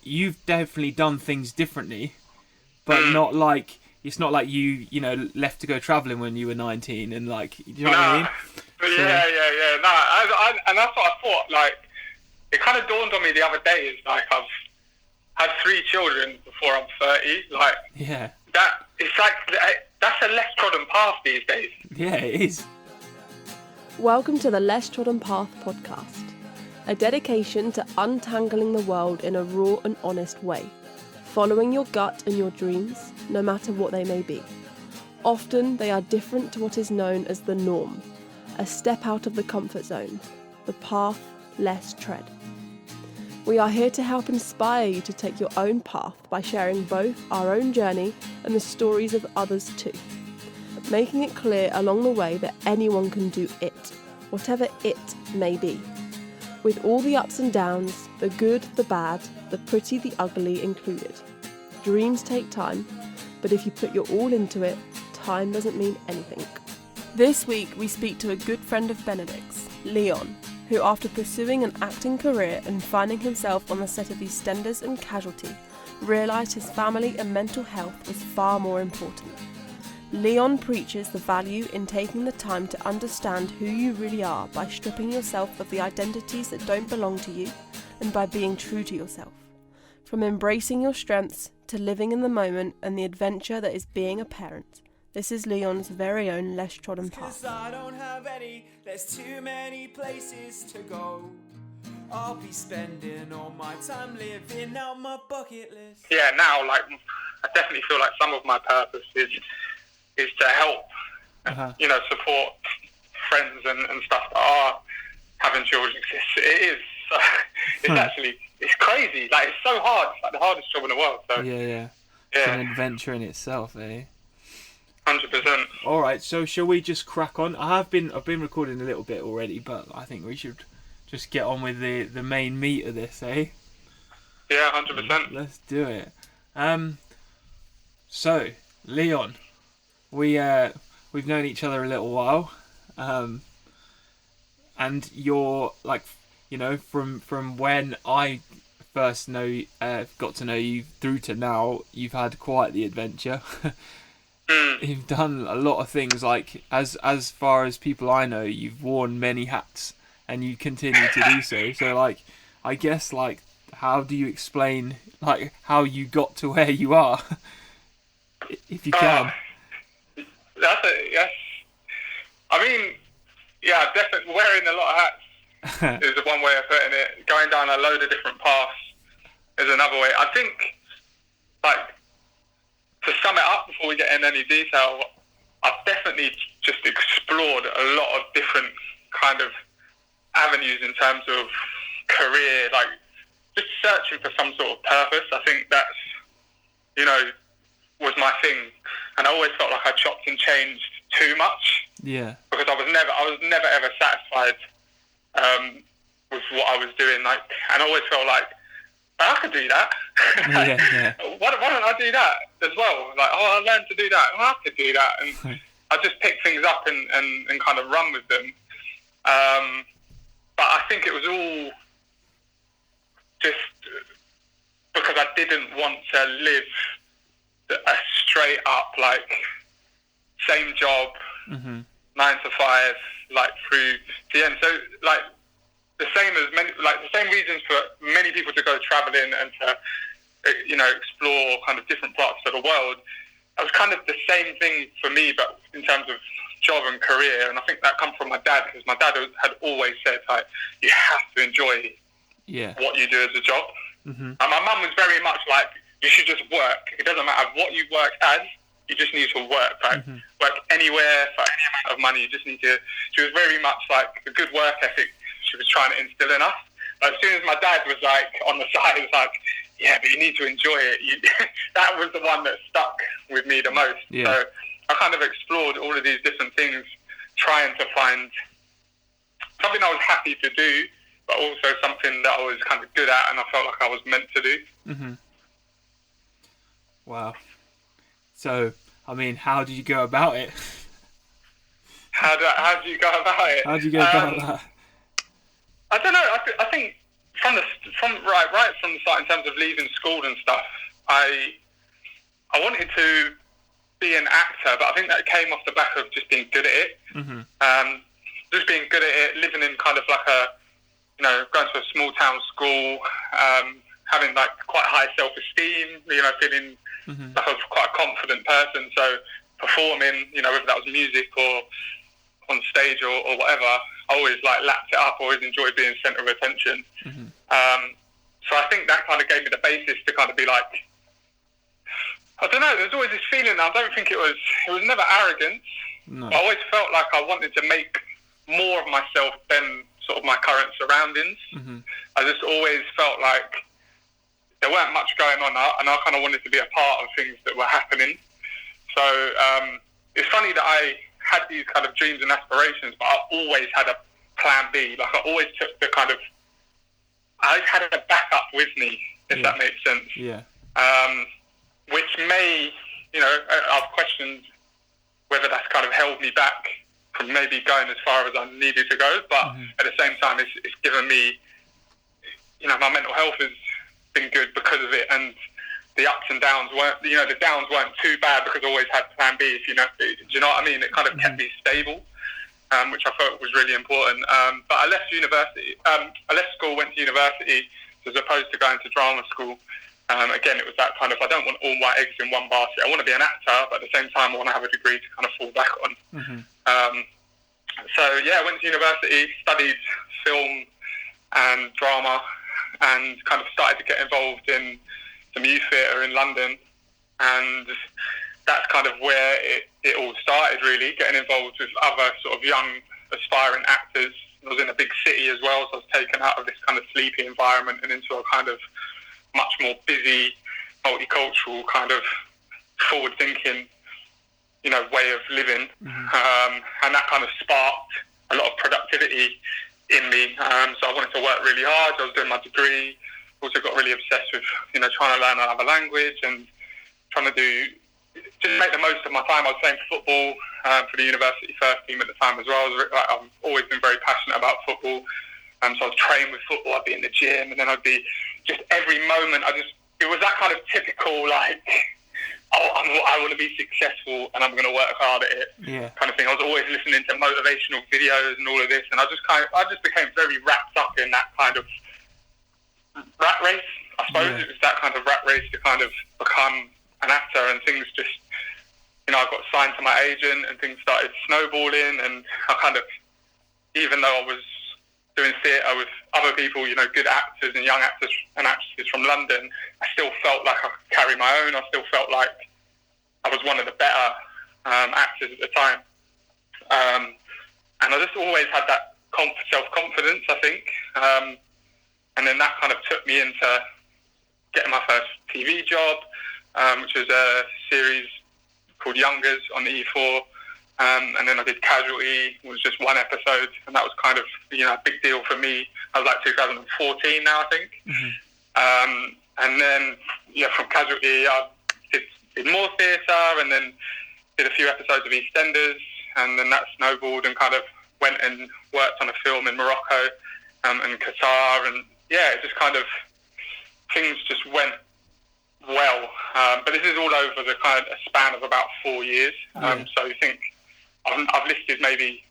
you've definitely done things differently, but not like, it's not like you left to go travelling when you were 19 and like, you know what I mean? But yeah. No, and that's what I thought. Like, it kind of dawned on me the other day. Is like, I've had 3 children before I'm 30. Like, yeah, it's like that's a less trodden path these days. Yeah, it is. Welcome to the Less Trodden Path podcast, a dedication to untangling the world in a raw and honest way, following your gut and your dreams, no matter what they may be. Often they are different to what is known as the norm, a step out of the comfort zone, the path less tread. We are here to help inspire you to take your own path by sharing both our own journey and the stories of others too, making it clear along the way that anyone can do it, whatever it may be. With all the ups and downs, the good, the bad, the pretty, the ugly included. Dreams take time, but if you put your all into it, time doesn't mean anything. This week we speak to a good friend of Benedict's, Leon, who after pursuing an acting career and finding himself on the set of Eastenders and Casualty, realised his family and mental health was far more important. Leon preaches the value in taking the time to understand who you really are by stripping yourself of the identities that don't belong to you and by being true to yourself. From embracing your strengths to living in the moment and the adventure that is being a parent. This is Leon's very own Less Trodden Path. 'Cause I don't have any, there's too many places to go. I'll be spending all my time living out my bucket list. Yeah, now, like, I definitely feel like some of my purpose is to help, support friends and stuff that are having children. It's crazy. Like, it's so hard. It's like the hardest job in the world. So Yeah. It's an adventure in itself, eh? 100%. All right, so shall we just crack on? I've been recording a little bit already, but I think we should just get on with the main meat of this, eh? Yeah, 100%. Let's do it. So Leon, we've known each other a little while, and you're like, from when I first got to know you through to now, you've had quite the adventure. You've done a lot of things. Like, as far as people I know, you've worn many hats, and you continue to do so. So, like, I guess, like, how do you explain, like, how you got to where you are, if you can? Yes. I mean, yeah, definitely wearing a lot of hats is one way of putting it. Going down a load of different paths is another way. I think, like, to sum it up before we get in any detail, I've definitely just explored a lot of different kind of avenues in terms of career, like just searching for some sort of purpose. I think that's, was my thing. And I always felt like I chopped and changed too much. Yeah. Because I was never ever satisfied with what I was doing. Like, and I always felt like, I could do that. Yeah. Why don't I do that as well? Like, I learned to do that. Well, I could do that. And I just pick things up and kind of run with them. But I think it was all just because I didn't want to live a straight up, like, same job, 9 to 5, like, through to the end. So, like, the same reasons for many people to go travelling and to, explore kind of different parts of the world. It was kind of the same thing for me, but in terms of job and career. And I think that comes from my dad, because my dad had always said, like, you have to enjoy what you do as a job. And my mum was very much like, you should just work. It doesn't matter what you work as, you just need to work. Like, work anywhere for any amount of money. You just need to. She was very much like a good work ethic. She was trying to instill in us. Like, as soon as my dad was like on the side, it was like, yeah, but you need to enjoy it. That was the one that stuck with me the most. Yeah. So I kind of explored all of these different things, trying to find something I was happy to do, but also something that I was kind of good at and I felt like I was meant to do. Wow. So, I mean, how did you go about it? How do you go about it? How did you go about that? I don't know. I think from the start, in terms of leaving school and stuff, I wanted to be an actor, but I think that came off the back of just being good at it. Just being good at it, living in kind of like a, going to a small town school, having like quite high self-esteem, feeling like I was quite a confident person. So performing, whether that was music or on stage or whatever, I always like lapped it up, always enjoyed being centre of attention. So I think that kind of gave me the basis to kind of be like, I don't know, there's always this feeling, I don't think it was never arrogance, but I always felt like I wanted to make more of myself than sort of my current surroundings. I just always felt like there weren't much going on, and I kind of wanted to be a part of things that were happening. So it's funny that I had these kind of dreams and aspirations, but I always had a plan B. Like I always took the kind of, I always had a backup with me, if that makes sense. Which may, I've questioned whether that's kind of held me back from maybe going as far as I needed to go. But at the same time, it's given me, my mental health has been good because of it, and the ups and downs weren't, the downs weren't too bad because I always had plan B, do you know what I mean? It kind of kept me stable, which I thought was really important. But I left school, went to university, as opposed to going to drama school. Again, it was that kind of, I don't want all my eggs in one basket. I want to be an actor, but at the same time, I want to have a degree to kind of fall back on. So, I went to university, studied film and drama, and kind of started to get involved in some youth theatre in London. And that's kind of where it all started, really, getting involved with other sort of young, aspiring actors. I was in a big city as well, so I was taken out of this kind of sleepy environment and into a kind of much more busy, multicultural, kind of forward-thinking, way of living. And that kind of sparked a lot of productivity in me. So I wanted to work really hard. I was doing my degree. Also got really obsessed with, trying to learn another language and trying to just make the most of my time. I was playing football for the university first team at the time as well. I've always been very passionate about football. So I was training with football. I'd be in the gym, and then I'd be just every moment. It was that kind of typical like, I want to be successful and I'm going to work hard at it kind of thing. I was always listening to motivational videos and all of this, and I just became very wrapped up in that kind of rat race, I suppose. It was that kind of rat race to kind of become an actor, and things just, I got signed to my agent and things started snowballing, and I kind of, even though I was doing theatre with other people, good actors and young actors and actresses from London, I still felt like I could carry my own. I still felt like I was one of the better actors at the time. And I just always had that self-confidence, I think. And then that kind of took me into getting my first TV job, which was a series called Youngers on the E4. And then I did Casualty. It was just one episode, and that was kind of, a big deal for me. I was like 2014 now, I think. And then, from Casualty, I did more theatre, and then did a few episodes of EastEnders, and then that snowballed and kind of went and worked on a film in Morocco and Qatar, and it just kind of, things just went well. But this is all over the kind of a span of about 4 years. So I think I've listed maybe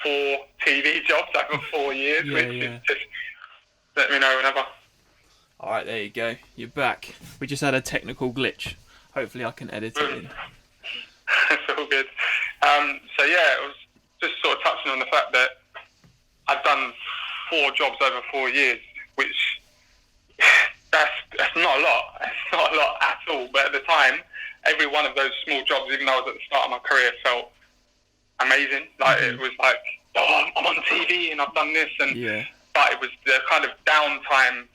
4 TV jobs over 4 years, is just, let me know whenever. Alright, there you go. You're back. We just had a technical glitch. Hopefully I can edit it in. It's all good. So it was just sort of touching on the fact that I've done 4 jobs over 4 years, which that's not a lot. It's not a lot at all. But at the time, every one of those small jobs, even though I was at the start of my career, felt amazing. Like it was like, I'm on TV and I've done this, and but it was the kind of downtime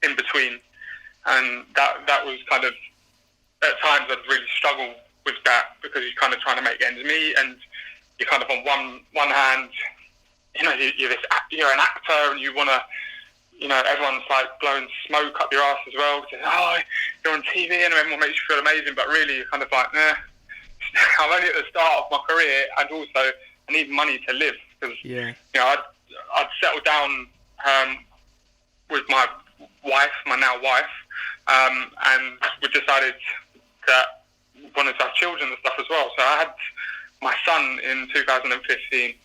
in between, and that was kind of, at times I'd really struggle with that, because you're kind of trying to make ends meet, and you're kind of on one hand, you're an actor, and you want to, everyone's like blowing smoke up your ass as well, saying, you're on TV, and everyone makes you feel amazing, but really you're kind of like, I'm only at the start of my career, and also I need money to live, because I'd settled down with my wife, my now wife, and we decided that we wanted to have children and stuff as well. So I had my son in 2015.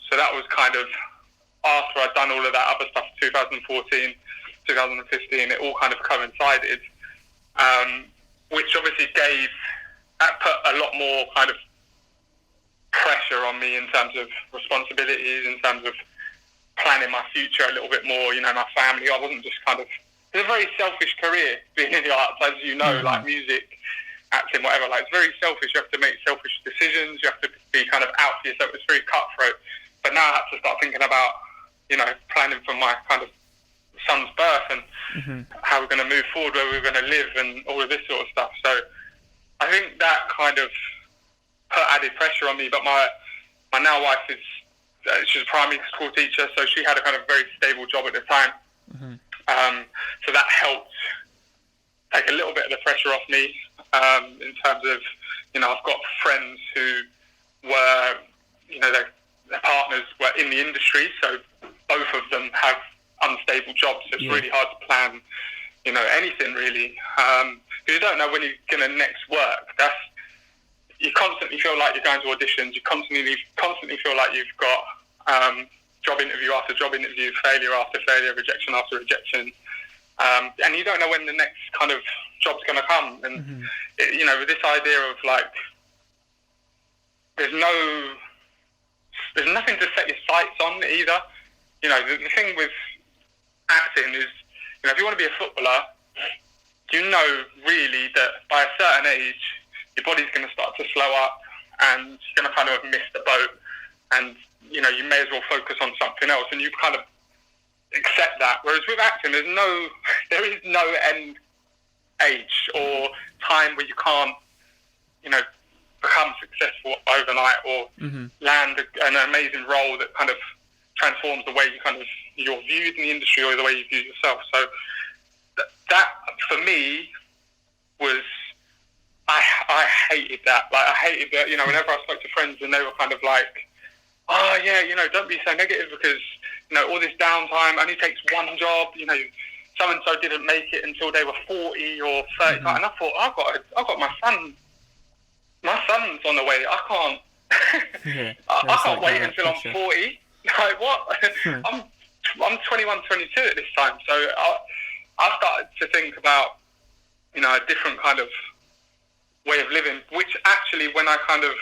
So that was kind of after I'd done all of that other stuff, 2014, 2015, it all kind of coincided, which obviously put a lot more kind of pressure on me in terms of responsibilities, in terms of planning my future a little bit more, my family. I wasn't just kind of, it's a very selfish career being in the arts, as you know, like music, acting, whatever. Like, it's very selfish. You have to make selfish decisions. You have to be kind of out for yourself. It's very cutthroat. But now I have to start thinking about, planning for my kind of son's birth and how we're going to move forward, where we're going to live and all of this sort of stuff. So I think that kind of put added pressure on me. But my now wife she's a primary school teacher, so she had a kind of very stable job at the time. So that helped take a little bit of the pressure off me, in terms of, I've got friends who were, their partners were in the industry, so both of them have unstable jobs, so it's really hard to plan, anything really. Because you don't know when you're going to next work. You constantly feel like you're going to auditions. You constantly feel like you've got job interview after job interview, failure after failure, rejection after rejection. And you don't know when the next kind of job's going to come. And, with this idea of like, there's nothing to set your sights on either. The thing with acting is, if you want to be a footballer, really that by a certain age, your body's going to start to slow up and you're going to kind of miss the boat. And, you may as well focus on something else, and you kind of accept that. Whereas with acting, there is no end age or time where you can't, become successful overnight or land an amazing role that kind of transforms the way you're viewed in the industry or the way you view yourself. So that for me was, I hated that. Like, I hated that, whenever I spoke to friends and they were kind of like, oh yeah, don't be so negative because, all this downtime only takes one job, so-and-so didn't make it until they were 40 or 30. And I thought, I've got my son. My son's on the way. I can't. I can't wait until I'm 40. Like, what? I'm 21, 22 at this time. So I started to think about, a different kind of way of living. Which actually, when I kind of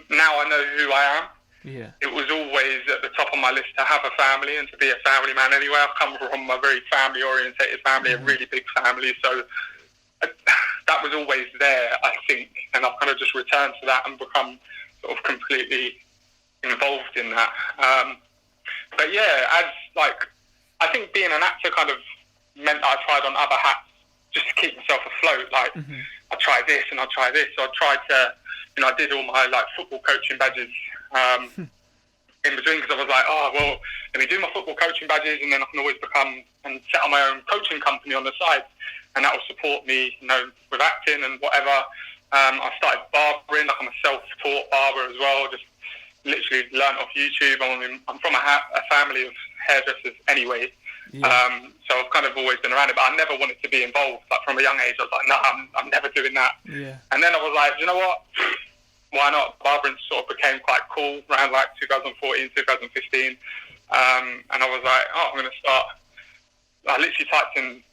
now I know who I am. Yeah. It was always at the top of my list to have a family and to be a family man anyway. I've come from a very family-orientated family, a really big family, so that was always there, I think, and I've kind of just returned to that and become sort of completely involved in that. But yeah, I think being an actor kind of meant that I tried on other hats just to keep myself afloat. Like, I tried this and I tried this. So I tried to, I did all my football coaching badges in between, because I was like, oh, well, let me do my football coaching badges and then I can always become and set up my own coaching company on the side, and that will support me, with acting and whatever. I started barbering, I'm a self-taught barber as well, just literally learnt off YouTube. I'm from a family of hairdressers anyway. Yeah. So I've kind of always been around it, but I never wanted to be involved. Like, from a young age, I was like, no, I'm never doing that. Yeah. And then I was like, you know what? Why not? Barbering sort of became quite cool around 2014, 2015. And I was like, I'm going to start. I literally typed in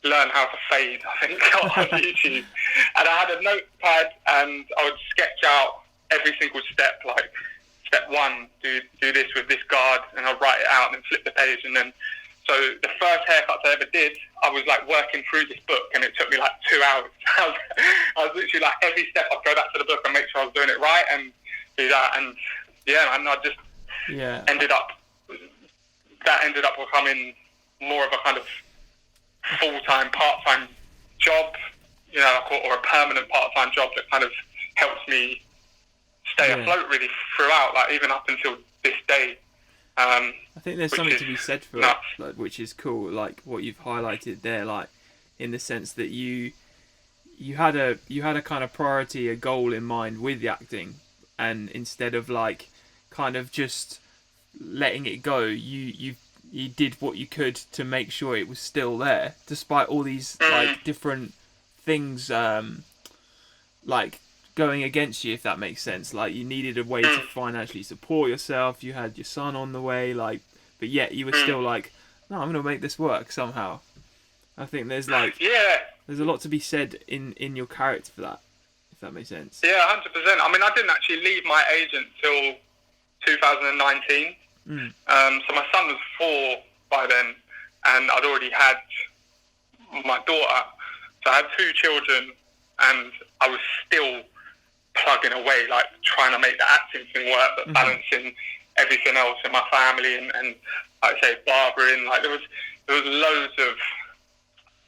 learn how to fade, I think, on YouTube. And I had a notepad and I would sketch out every single step, like step one, do this with this guard, and I'll write it out and then flip the page. And then, so the first haircuts I ever did, I was working through this book and it took me 2 hours. I was literally every step I'd go back to the book and make sure I was doing it right and do that. And yeah, and I just ended up becoming more of a kind of full-time, part-time job, or a permanent part-time job that kind of helps me stay afloat really throughout, even up until this day. I think there's something to be said for it, which is cool, what you've highlighted there, in the sense that you had a kind of priority, a goal in mind with the acting, and instead of kind of just letting it go, you've you did what you could to make sure it was still there, despite all these like different things like going against you, if that makes sense. Like you needed a way to financially support yourself, you had your son on the way, like, but yet you were still like, no, I'm gonna make this work somehow. I think there's like there's a lot to be said in your character for that, if that makes sense. Yeah, 100%. I mean, I didn't actually leave my agent till 2019. So my son was 4 by then, and I'd already had my daughter. So I had 2 children, and I was still plugging away, like trying to make the acting thing work, but balancing everything else in my family, and like I say, barbering. Like there was loads of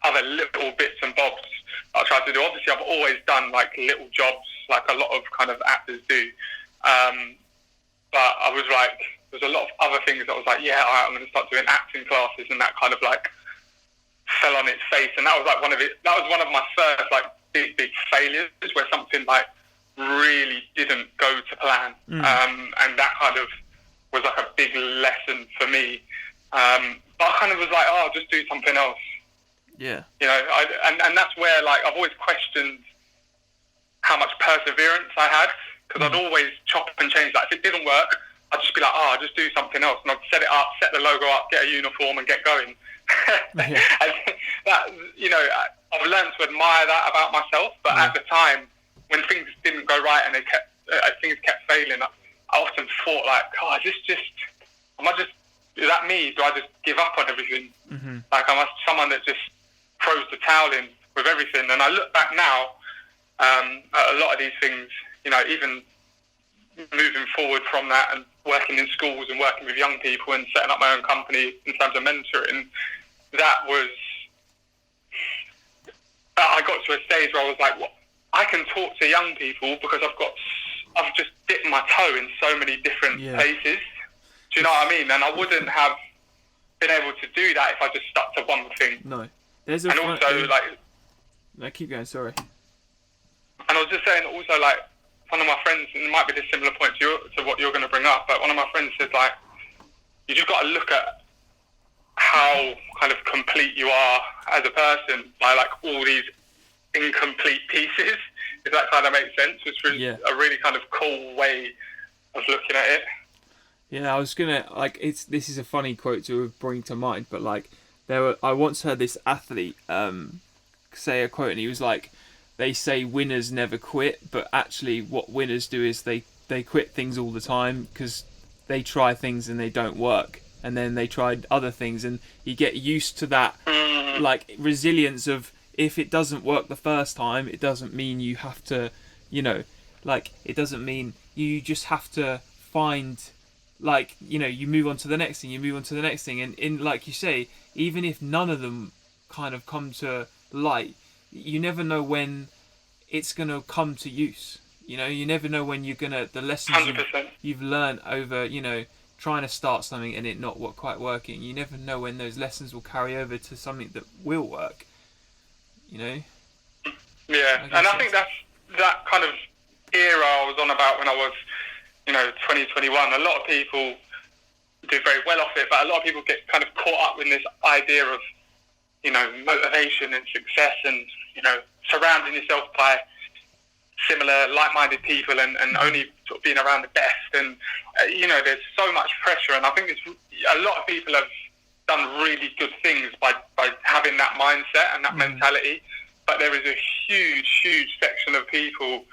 other little bits and bobs I tried to do. Obviously, I've always done like little jobs, like a lot of kind of actors do. But I was like, there's a lot of other things that I was like, yeah, all right, I'm going to start doing acting classes, and that kind of like fell on its face. And that was like one of my first like big failures, where something like really didn't go to plan. And that kind of was like a big lesson for me. But I kind of was like, oh, I'll just do something else. Yeah. You know, and that's where like I've always questioned how much perseverance I had, because I'd always chop and change. Like if it didn't work, I'd just be like, oh, I'll just do something else, and I'd set it up, set the logo up, get a uniform, and get going. And that, you know, I've learned to admire that about myself. But at the time, when things didn't go right and things kept failing, I often thought like, oh, is that me? Do I just give up on everything? Like am I someone that just throws the towel in with everything? And I look back now at a lot of these things, you know, even moving forward from that and working in schools and working with young people and setting up my own company in terms of mentoring, I got to a stage where I was like, well, I can talk to young people because I've just dipped my toe in so many different places. Do you know what I mean? And I wouldn't have been able to do that if I just stuck to one thing. No. No, keep going, sorry. And I was just saying also, like, one of my friends, and it might be a similar point to what you're going to bring up, but one of my friends said, like, you just got to look at how kind of complete you are as a person by, like, all these incomplete pieces, if that kind of makes sense, which was a really kind of cool way of looking at it. Yeah, I was gonna this is a funny quote to bring to mind, but like I once heard this athlete say a quote, and he was like, they say winners never quit, but actually what winners do is they quit things all the time because they try things and they don't work, and then they tried other things, and you get used to that like resilience of, if it doesn't work the first time, it doesn't mean you have to, you know, like it doesn't mean you just have to find, like, you know, you move on to the next thing, and in like you say, even if none of them kind of come to light, you never know when it's gonna come to use. You know, you never know when the lessons you've learned over, you know, trying to start something and it not quite working. You never know when those lessons will carry over to something that will work. You know. Yeah, and I think that's that kind of era I was on about when I was, you know, 2021. A lot of people do very well off it, but a lot of people get kind of caught up in this idea of, you know, motivation and success, and, you know, surrounding yourself by similar like-minded people and only sort of being around the best. And, you know, there's so much pressure, and I think a lot of people have done really good things by having that mindset and that mentality, but there is a huge section of people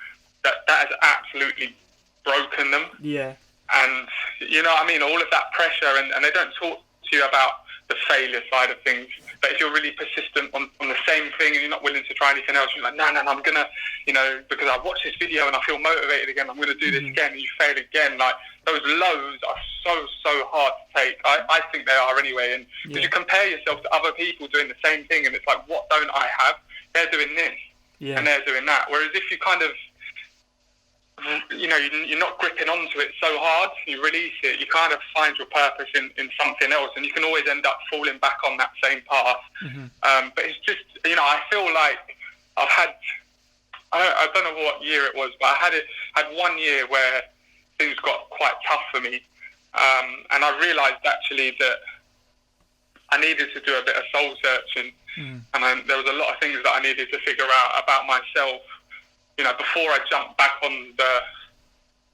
that has absolutely broken them. Yeah. And, you know what I mean, all of that pressure, and they don't talk to you about the failure side of things. But if you're really persistent on the same thing and you're not willing to try anything else, you're like, no, I'm going to, you know, because I watched this video and I feel motivated again, I'm going to do this again, and you fail again. Like, those lows are so hard to take. I think they are anyway. And because you compare yourself to other people doing the same thing, and it's like, what don't I have? They're doing this and they're doing that. Whereas if you kind of, you know, you're not gripping onto it so hard, you release it, you kind of find your purpose in something else, and you can always end up falling back on that same path. But it's just, you know, I feel like I've had, I don't know what year it was, but I had 1 year where things got quite tough for me, and I realised actually that I needed to do a bit of soul searching, and there was a lot of things that I needed to figure out about myself, you know, before I jumped back on the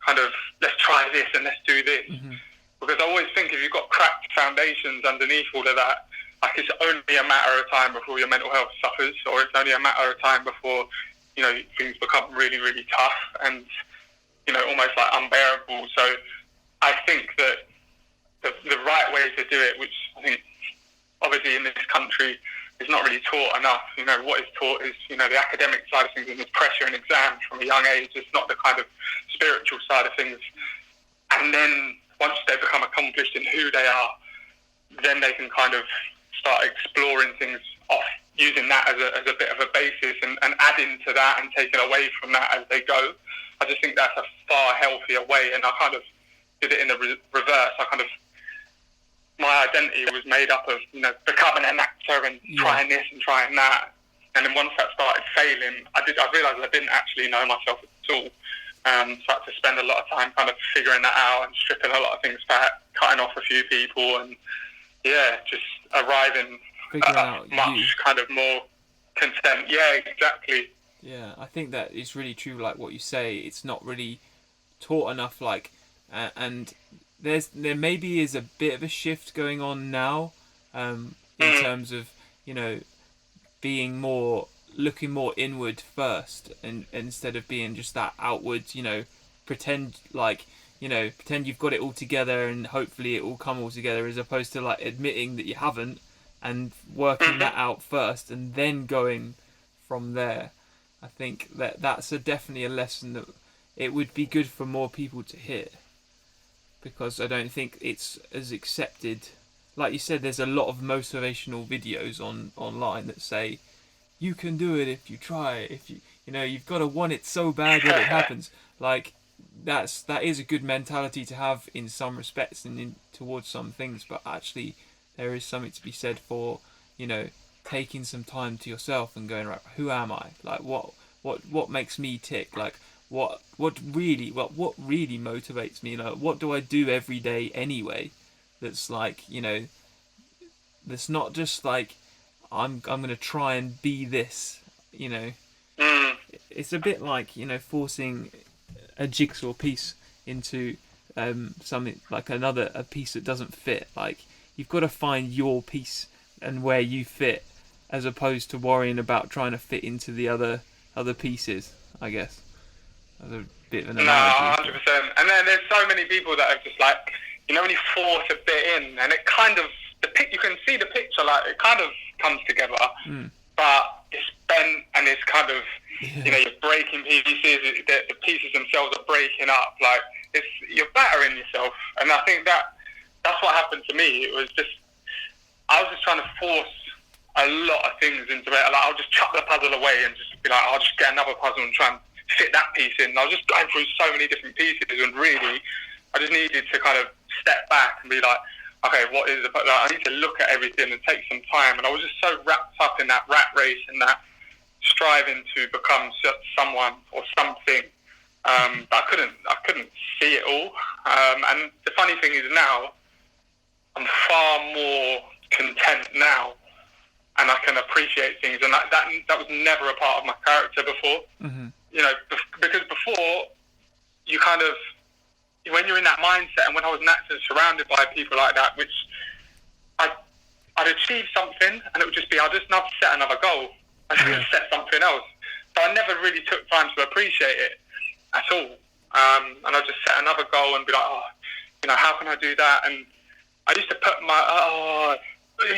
kind of, let's try this and let's do this. Because I always think if you've got cracked foundations underneath all of that, like it's only a matter of time before your mental health suffers, or it's only a matter of time before, you know, things become really, really tough and, you know, almost like unbearable. So I think that the right way to do it, which I think obviously in this country is not really taught enough. You know, what is taught is, you know, the academic side of things and there's pressure and exams from a young age. It's not the kind of spiritual side of things. And then once they become accomplished in who they are, then they can kind of start exploring things off, using that as a bit of a basis and adding to that and taking away from that as they go. I just think that's a far healthier way, and I kind of did it in the reverse. I kind of, my identity was made up of, you know, becoming an actor and trying this and trying that. And then once that started failing, I realised I didn't actually know myself at all. So I had to spend a lot of time kind of figuring that out and stripping a lot of things back, cutting off a few people, and just arriving at much kind of more content. Yeah, exactly. Yeah, I think that is really true, like what you say. It's not really taught enough, like, and there maybe is a bit of a shift going on now, in terms of, you know, looking more inward first, and instead of being just that outward, you know, pretend you've got it all together and hopefully it will come all together, as opposed to like admitting that you haven't and working that out first and then going from there. I think that's definitely a lesson that it would be good for more people to hear, because I don't think it's as accepted. Like you said, there's a lot of motivational videos online that say you can do it if you try. If you know, you've got to want it so bad that it happens. Like that is a good mentality to have in some respects and towards some things, but actually there is something to be said for, you know, taking some time to yourself and going, right, who am I? Like what makes me tick? Like what really motivates me? Like what do I do every day anyway? That's like, you know, that's not just like I'm gonna try and be this, you know. It's a bit like, you know, forcing a jigsaw piece into something like a piece that doesn't fit. Like you've got to find your piece and where you fit, as opposed to worrying about trying to fit into the other pieces, I guess. That's a bit of an analogy. No, 100%. And then there's so many people that have just like, you know, when you force a bit in and it kind of, you can see the picture, like it kind of comes together, but it's bent and it's kind of, you know, you're breaking pieces, the pieces themselves are breaking up, like you're battering yourself. And I think that's what happened to me. It was just, I was just trying to force a lot of things into it. Like I'll just chuck the puzzle away and just be like, I'll just get another puzzle and try and fit that piece in. And I was just going through so many different pieces, and really I just needed to kind of step back and be like, okay, what is it? I need to look at everything and take some time. And I was just so wrapped up in that rat race and that striving to become someone or something, that I couldn't see it all. And the funny thing is now, I'm far more content now, and I can appreciate things. And that was never a part of my character before. You know, because before, you kind of, when you're in that mindset, and when I was an actor surrounded by people like that, which I'd achieve something and it would just be, I'll just not set another goal. I just set something else. But I never really took time to appreciate it at all. And I just set another goal and be like, oh, you know, how can I do that? And I used to put my,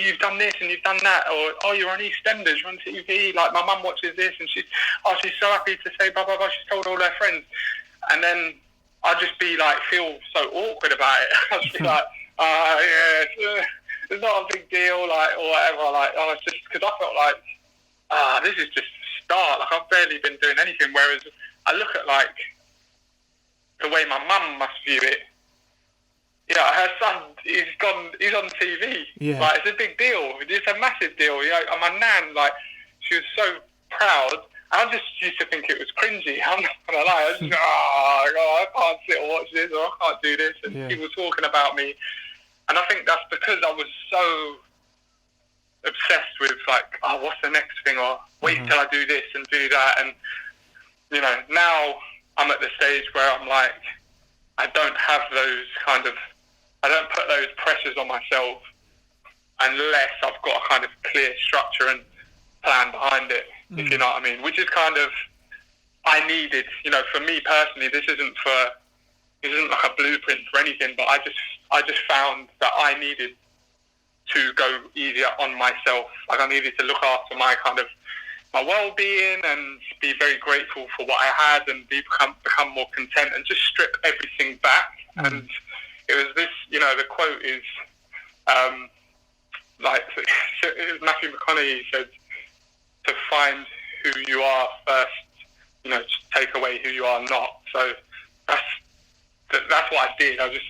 you've done this and you've done that, or oh, you're on Eastenders, you're on TV. Like my mum watches this and she's so happy to say blah blah blah. She's told all her friends, and then I'd just be like, feel so awkward about it. I'd just be like, it's not a big deal, like, or whatever. Like, it's just because I felt like, this is just a start. Like I've barely been doing anything. Whereas I look at like the way my mum must view it. Yeah, her son, he's on TV. Yeah. Like, it's a big deal. It's a massive deal. You know, and my nan, like, she was so proud. I just used to think it was cringy. I'm not going to lie. I was just I can't sit and watch this, or I can't do this. And people talking about me. And I think that's because I was so obsessed with like, oh, what's the next thing, or wait till I do this and do that. And you know, now I'm at the stage where I'm like, I don't have those kind of, I don't put those pressures on myself unless I've got a kind of clear structure and plan behind it, if you know what I mean. Which is kind of, I needed, you know, for me personally, this isn't like a blueprint for anything, but I just found that I needed to go easier on myself. Like I needed to look after my kind of my well-being and be very grateful for what I had and become more content and just strip everything back. And it was this, you know, the quote is like it was Matthew McConaughey said, to find who you are first, you know, to take away who you are not. So that's what I did. I just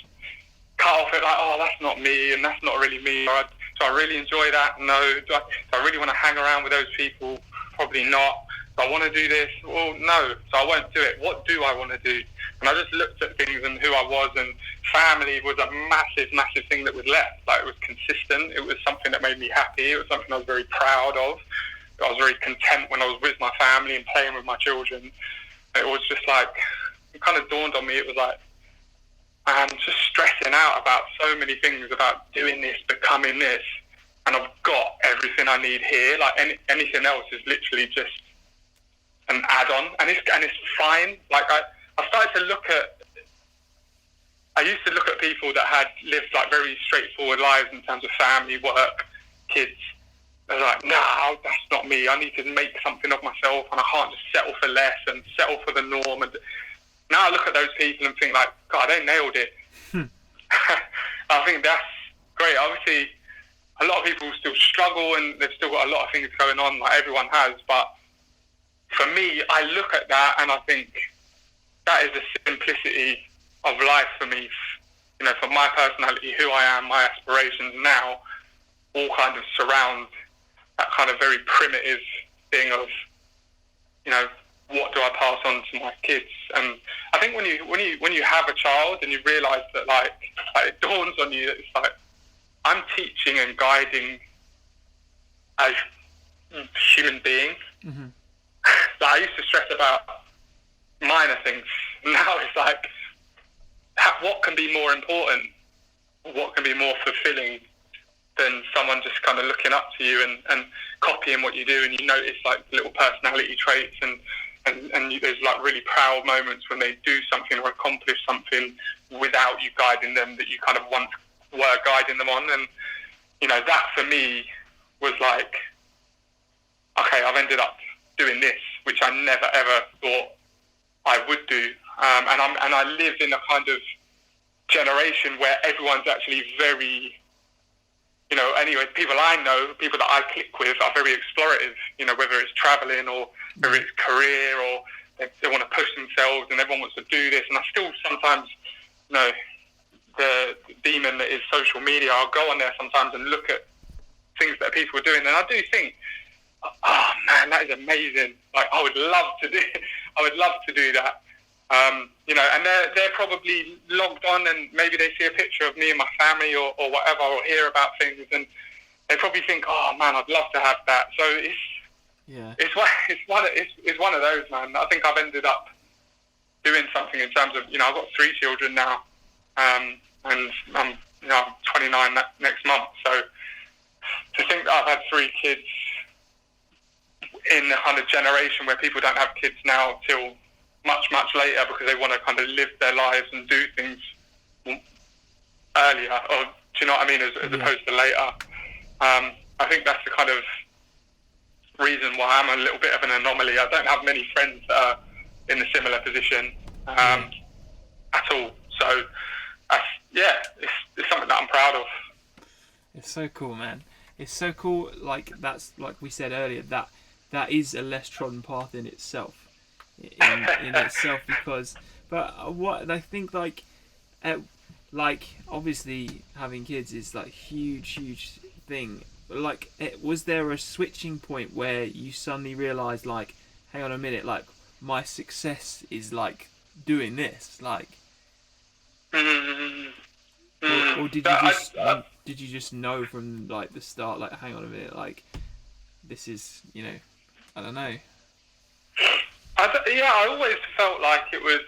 cut off it like, oh, that's not me and that's not really me. Do I really enjoy that? No. Do I really want to hang around with those people? Probably not. Do I want to do this? Well, no. So I won't do it. What do I want to do? And I just looked at things and who I was, and family was a massive, massive thing that was left. Like it was consistent. It was something that made me happy. It was something I was very proud of. I was very content when I was with my family and playing with my children. It was just like, it kind of dawned on me. It was like, I'm just stressing out about so many things, about doing this, becoming this, and I've got everything I need here. Like anything else is literally just an add-on, and it's fine. Like I started to look at, I used to look at people that had lived like very straightforward lives in terms of family, work, kids. I was like, no, that's not me. I need to make something of myself, and I can't just settle for less and settle for the norm. And now I look at those people and think like, God, they nailed it. I think that's great. Obviously, a lot of people still struggle and they've still got a lot of things going on, like everyone has. But for me, I look at that and I think that is the simplicity of life for me. You know, for my personality, who I am, my aspirations now, all kind of surround that kind of very primitive thing of, you know, what do I pass on to my kids? And I think when you have a child and you realise that like it dawns on you that it's like, I'm teaching and guiding as human beings. Like I used to stress about minor things. Now it's like, what can be more important? What can be more fulfilling than someone just kind of looking up to you and copying what you do, and you notice like little personality traits and there's like really proud moments when they do something or accomplish something without you guiding them that you kind of once were guiding them on. And you know, that for me was like, okay, I've ended up doing this, which I never ever thought I would do. And I live in a kind of generation where everyone's actually very, you know, anyway, people I know, people that I click with are very explorative, you know, whether it's traveling or whether it's career, or they want to push themselves and everyone wants to do this. And I still sometimes, you know, the demon that is social media, I'll go on there sometimes and look at things that people are doing, and I do think, oh man, that is amazing. Like I would love to do that. You know, and they're probably logged on and maybe they see a picture of me and my family or whatever, or hear about things, and they probably think, oh man, I'd love to have that. So it's one of those, man. I think I've ended up doing something in terms of, you know, I've got 3 children now, and I'm 29 next month. So to think that I've had 3 kids in a kind of generation where people don't have kids now till much, much later because they want to kind of live their lives and do things earlier, or do you know what I mean, as opposed to later. I think that's the kind of reason why I'm a little bit of an anomaly. I don't have many friends that are in a similar position at all. So, it's something that I'm proud of. It's so cool, man. It's so cool. Like that's like we said earlier, that is a less trodden path in itself. In itself, because, but what I think, like obviously having kids is like huge thing. Like, was there a switching point where you suddenly realised, like, hang on a minute, like my success is like doing this, like? No, Or did you just know from like the start, like, hang on a minute, like, this is, I don't know. I always felt like it was.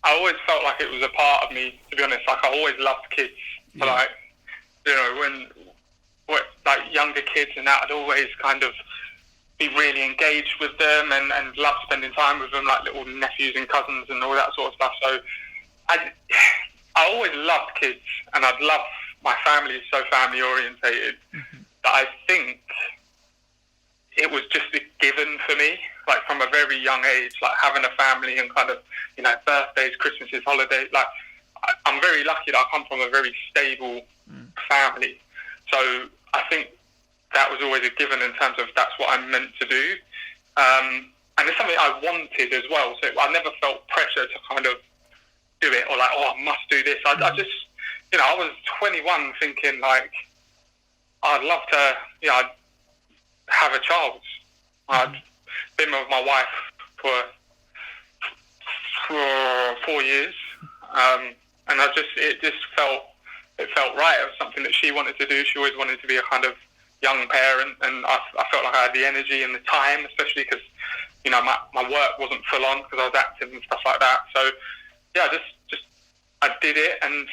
I always felt like it was a part of me, to be honest. Like, I always loved kids. Yeah. Like, when like younger kids and that, I'd always kind of be really engaged with them and love spending time with them, like little nephews and cousins and all that sort of stuff. So I always loved kids, and I'd love my family is so family orientated that I think it was just a given for me, like from a very young age, like having a family and kind of, birthdays, Christmases, holidays. Like, I'm very lucky that I come from a very stable family. So I think that was always a given in terms of that's what I'm meant to do. And it's something I wanted as well. So I never felt pressure to kind of do it or like, I must do this. I just, I was 21 thinking like, I'd love to, I'd have a child. I'd been with my wife for 4 years. And it felt right. It was something that she wanted to do. She always wanted to be a kind of young parent, and I felt like I had the energy and the time, especially because, my work wasn't full on because I was active and stuff like that. So, yeah, I did it, and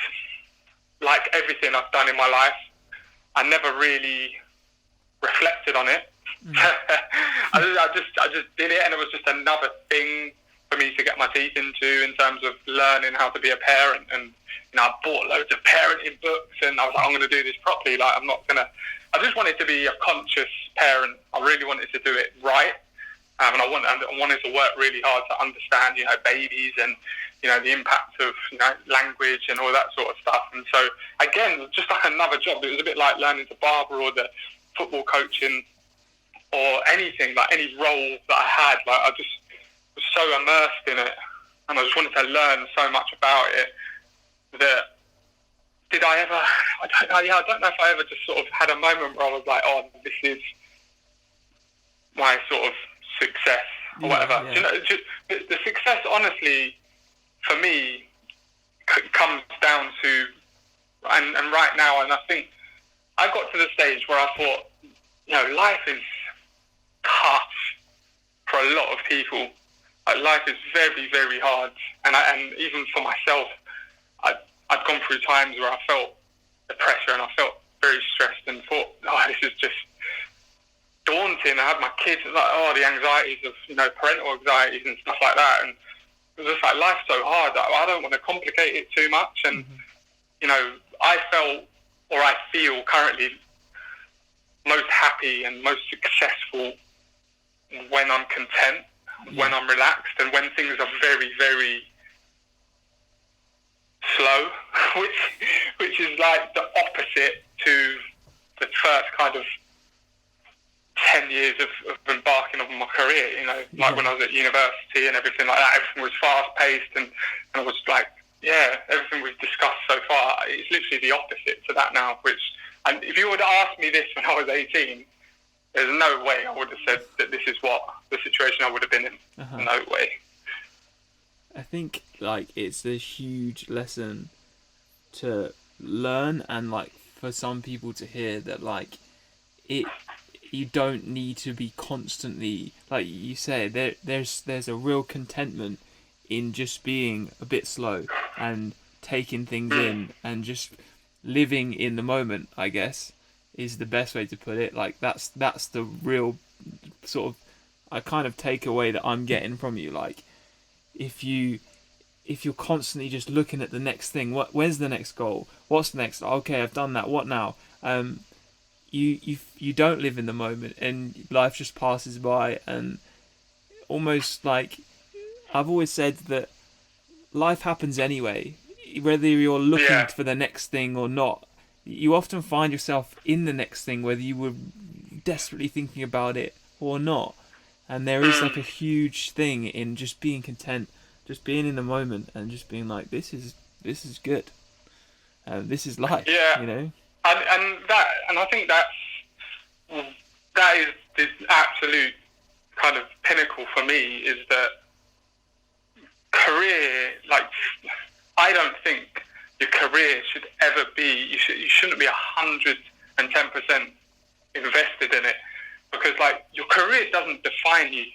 like everything I've done in my life, I never really reflected on it. I just did it, and it was just another thing for me to get my teeth into in terms of learning how to be a parent. And I bought loads of parenting books, and I was like, I'm going to do this properly. Like, I just wanted to be a conscious parent. I really wanted to do it right, and I wanted to work really hard to understand, babies and the impact of language and all that sort of stuff. And so again, just like another job, it was a bit like learning to barber or the football coaching or anything, like any role that I had. Like, I just was so immersed in it, and I just wanted to learn so much about it that I don't know if I ever just sort of had a moment where I was like, this is my sort of success or whatever. Yeah. Just the success, honestly, for me, comes down to, and right now, and I think I got to the stage where I thought, life is tough for a lot of people. Life is very, very hard, and even for myself, I'd gone through times where I felt the pressure and I felt very stressed and thought, this is just daunting. I had my kids, like, the anxieties of, parental anxieties and stuff like that. And it was just like, life's so hard that I don't want to complicate it too much. And, I felt, or I feel currently, most happy and most successful when I'm content, when I'm relaxed, and when things are very, very slow, which is like the opposite to the first kind of 10 years of embarking on my career, like when I was at university and everything like that. Everything was fast-paced, and I was like, everything we've discussed so far, it's literally the opposite to that now, and if you would have asked me this when I was 18, there's no way I would have said that this is what the situation I would have been in. No way. I think, like, it's a huge lesson to learn, and, like, for some people to hear that, like, you don't need to be constantly, like you say, there's a real contentment in just being a bit slow and taking things in and just living in the moment, I guess, is the best way to put it. Like, that's the real sort of, I kind of take away that I'm getting from you. Like, if you're constantly just looking at the next thing, where's the next goal? What's next? Okay, I've done that. What now? You don't live in the moment, and life just passes by. And almost like, I've always said that life happens anyway, whether you're looking for the next thing or not. You often find yourself in the next thing, whether you were desperately thinking about it or not. And there is like a huge thing in just being content, just being in the moment, and just being like, this is good. This is life. Yeah. And I think that is the absolute kind of pinnacle for me, is that career, like, I don't think your career should ever be. You shouldn't be 110% invested in it, because like your career doesn't define you.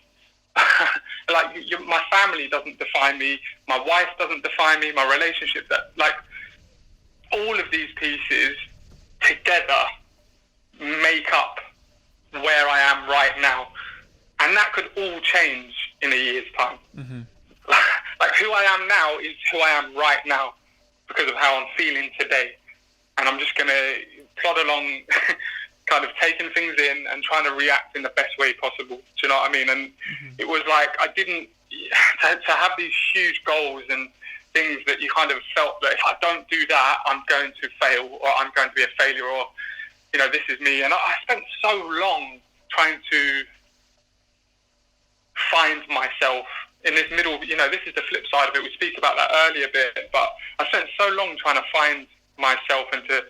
Like my family doesn't define me. My wife doesn't define me. My relationship, like all of these pieces together make up where I am right now, and that could all change in a year's time. Mm-hmm. Like who I am now is who I am right now because of how I'm feeling today, and I'm just gonna plod along, kind of taking things in and trying to react in the best way possible. Do you know what I mean? And it was like I didn't to have these huge goals and things that you kind of felt that if I don't do that, I'm going to fail, or I'm going to be a failure, or this is me. And I spent so long trying to find myself in this middle. This is the flip side of it. We speak about that earlier a bit, but I spent so long trying to find myself and to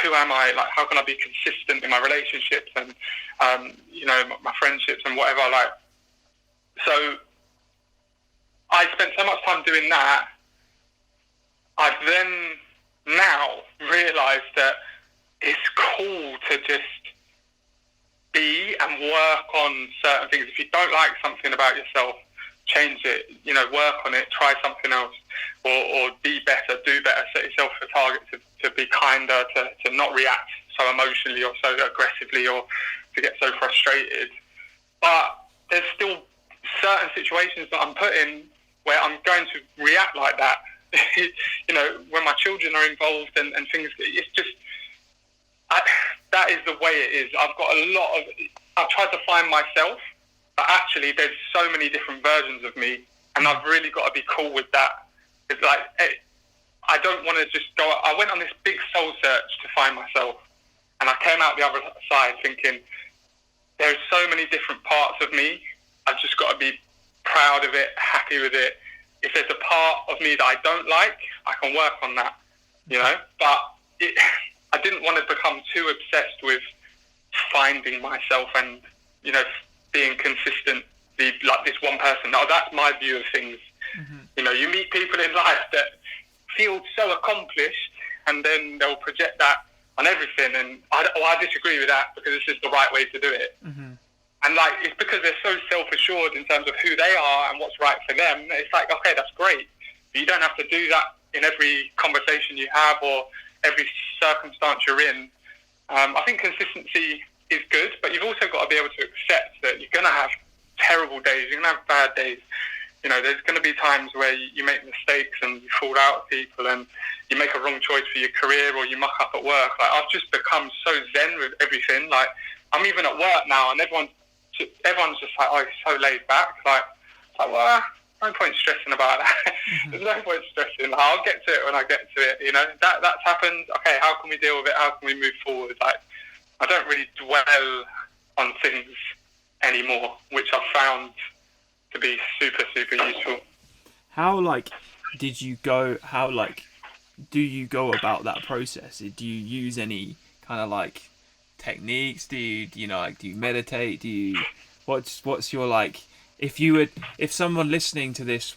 who am I? Like, how can I be consistent in my relationships and, my friendships and whatever. Like, so I spent so much time doing that. I've then now realised that it's cool to just be and work on certain things. If you don't like something about yourself, change it, work on it, try something else, or be better, do better, set yourself a target to be kinder, to not react so emotionally or so aggressively or to get so frustrated. But there's still certain situations that I'm put in where I'm going to react like that. When my children are involved and things, it's just, that is the way it is. I've tried to find myself, but actually there's so many different versions of me, and I've really got to be cool with that. It's like, I don't want to just go. I went on this big soul search to find myself, and I came out the other side thinking there's so many different parts of me. I've just got to be proud of it, happy with it. If there's a part of me that I don't like, I can work on that, But I didn't want to become too obsessed with finding myself and, being consistent, like this one person. Now, that's my view of things. Mm-hmm. You meet people in life that feel so accomplished, and then they'll project that on everything. And I disagree with that, because this is the right way to do it. Mm-hmm. And like, it's because they're so self-assured in terms of who they are and what's right for them. It's like, okay, that's great, but you don't have to do that in every conversation you have or every circumstance you're in. I think consistency is good, but you've also got to be able to accept that you're going to have terrible days, you're going to have bad days. There's going to be times where you make mistakes and you fall out with people and you make a wrong choice for your career, or you muck up at work. Like, I've just become so zen with everything. Like, I'm even at work now, and everyone's just like, oh, he's so laid back. Like, well, no point stressing about that. Mm-hmm. There's no point stressing. Like, I'll get to it when I get to it. That's happened. Okay, how can we deal with it? How can we move forward? Like, I don't really dwell on things anymore, which I've found to be super, super useful. How, do you go about that process? Do you use any kind of techniques? Do you meditate? What's your if someone listening to this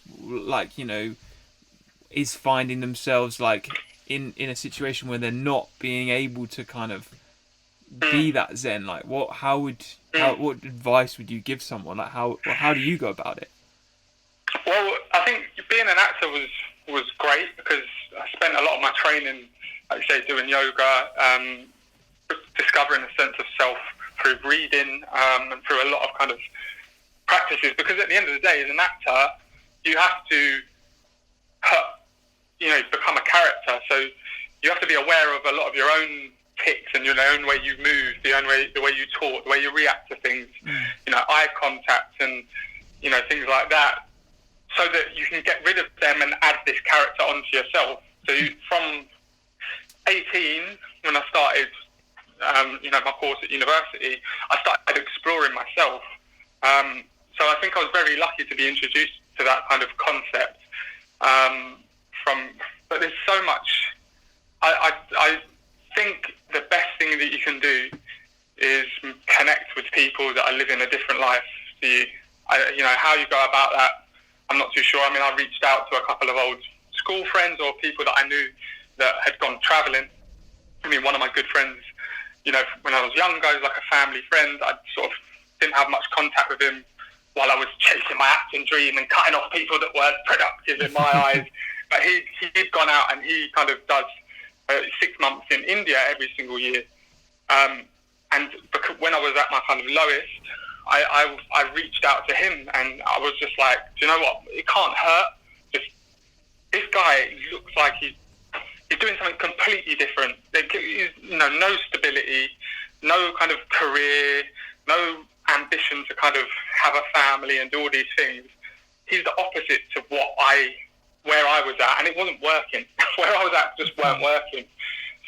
is finding themselves in a situation where they're not being able to kind of be that zen, what advice would you give someone? How do you go about it? Well, I think being an actor was great, because I spent a lot of my training, like you say, doing yoga, discovering a sense of self through reading, and through a lot of kind of practices. Because at the end of the day, as an actor, you have to become a character. So you have to be aware of a lot of your own tics and your own way you move, the way you talk, the way you react to things, eye contact and, things like that, so that you can get rid of them and add this character onto yourself. So from 18, when I started, my course at university, I started exploring myself. So I think I was very lucky to be introduced to that kind of concept. But there's so much. I think the best thing that you can do is connect with people that are living a different life to you. How you go about that, I'm not too sure. I mean, I reached out to a couple of old school friends or people that I knew that had gone travelling. I mean, one of my good friends, you know, when I was younger, he was like a family friend. I sort of didn't have much contact with him while I was chasing my acting dream and cutting off people that weren't productive in my eyes. But he'd gone out and he kind of does 6 months in India every single year. And because when I was at my kind of lowest, I reached out to him and I was just like, do you know what? It can't hurt. Just this guy looks like he's doing something completely different. You know, no stability, no kind of career, no ambition to kind of have a family and do all these things. He's the opposite to where I was at, and it wasn't working. Where I was at just weren't working.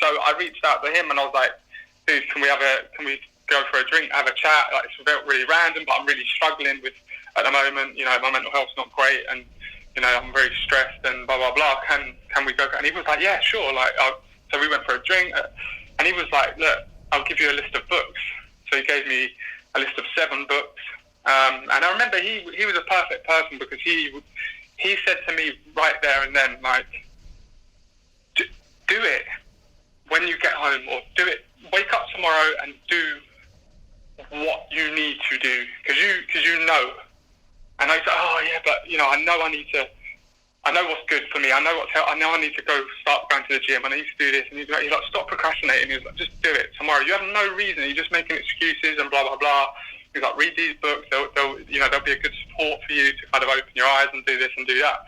So I reached out to him and I was like, dude, can we go for a drink, have a chat? Like, it's really random, but I'm really struggling with at the moment. You know, my mental health's not great, and you know, I'm very stressed and blah blah blah. Can we go? And he was like, yeah, sure. Like, so we went for a drink, and he was like, look, I'll give you a list of books. So he gave me a list of 7 books, and I remember he was a perfect person because he said to me right there and then, like, do it when you get home, or do it. Wake up tomorrow and do what you need to do because you know. And I said, oh yeah, but you know, I know what's good for me. I know I need to go start going to the gym. I need to do this. And he's like, stop procrastinating. He's like, just do it tomorrow. You have no reason. You're just making excuses and blah blah blah. He's like, read these books. They'll be a good support for you to kind of open your eyes and do this and do that.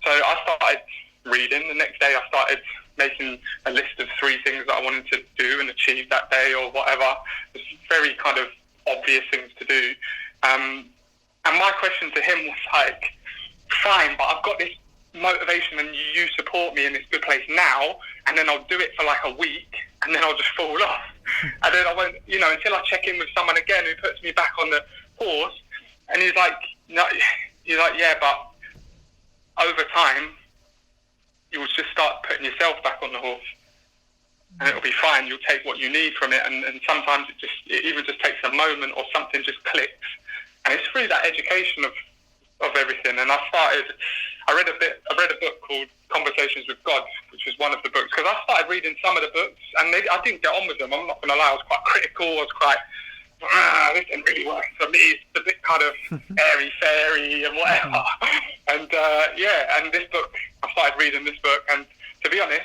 So I started reading. The next day I started making a list of 3 things that I wanted to do and achieve that day or whatever. It's very kind of obvious things to do. And my question to him was like, fine, but I've got this motivation and you support me in this good place now, and then I'll do it for like a week and then I'll just fall off. And then I won't, you know, until I check in with someone again who puts me back on the horse. And he's like, no, he's like, yeah, but over time, you'll just start putting yourself back on the horse and it'll be fine. You'll take what you need from it. And sometimes it even just takes a moment or something just clicks. And it's through that education of everything. And I read a book called Conversations with God, which was one of the books, because I started reading some of the books and I didn't get on with them. I'm not going to lie, I was quite critical. I was quite, this didn't really work for me. It's a bit kind of airy-fairy and whatever. And and this book, I started reading this book, and to be honest,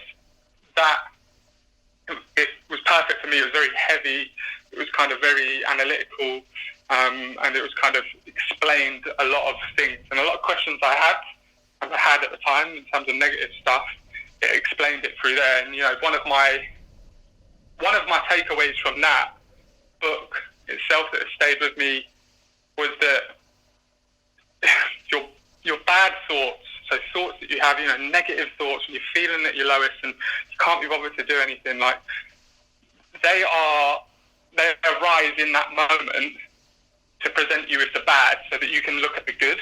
it was perfect for me. It was very heavy. It was kind of very analytical, and it was kind of explained a lot of things and a lot of questions I had at the time in terms of negative stuff. It explained it through there, and you know, one of my takeaways from that book itself that has stayed with me was that your bad thoughts, so thoughts that you have, you know, negative thoughts when you're feeling at your lowest and you can't be bothered to do anything, like they arise in that moment to present you with the bad so that you can look at the good.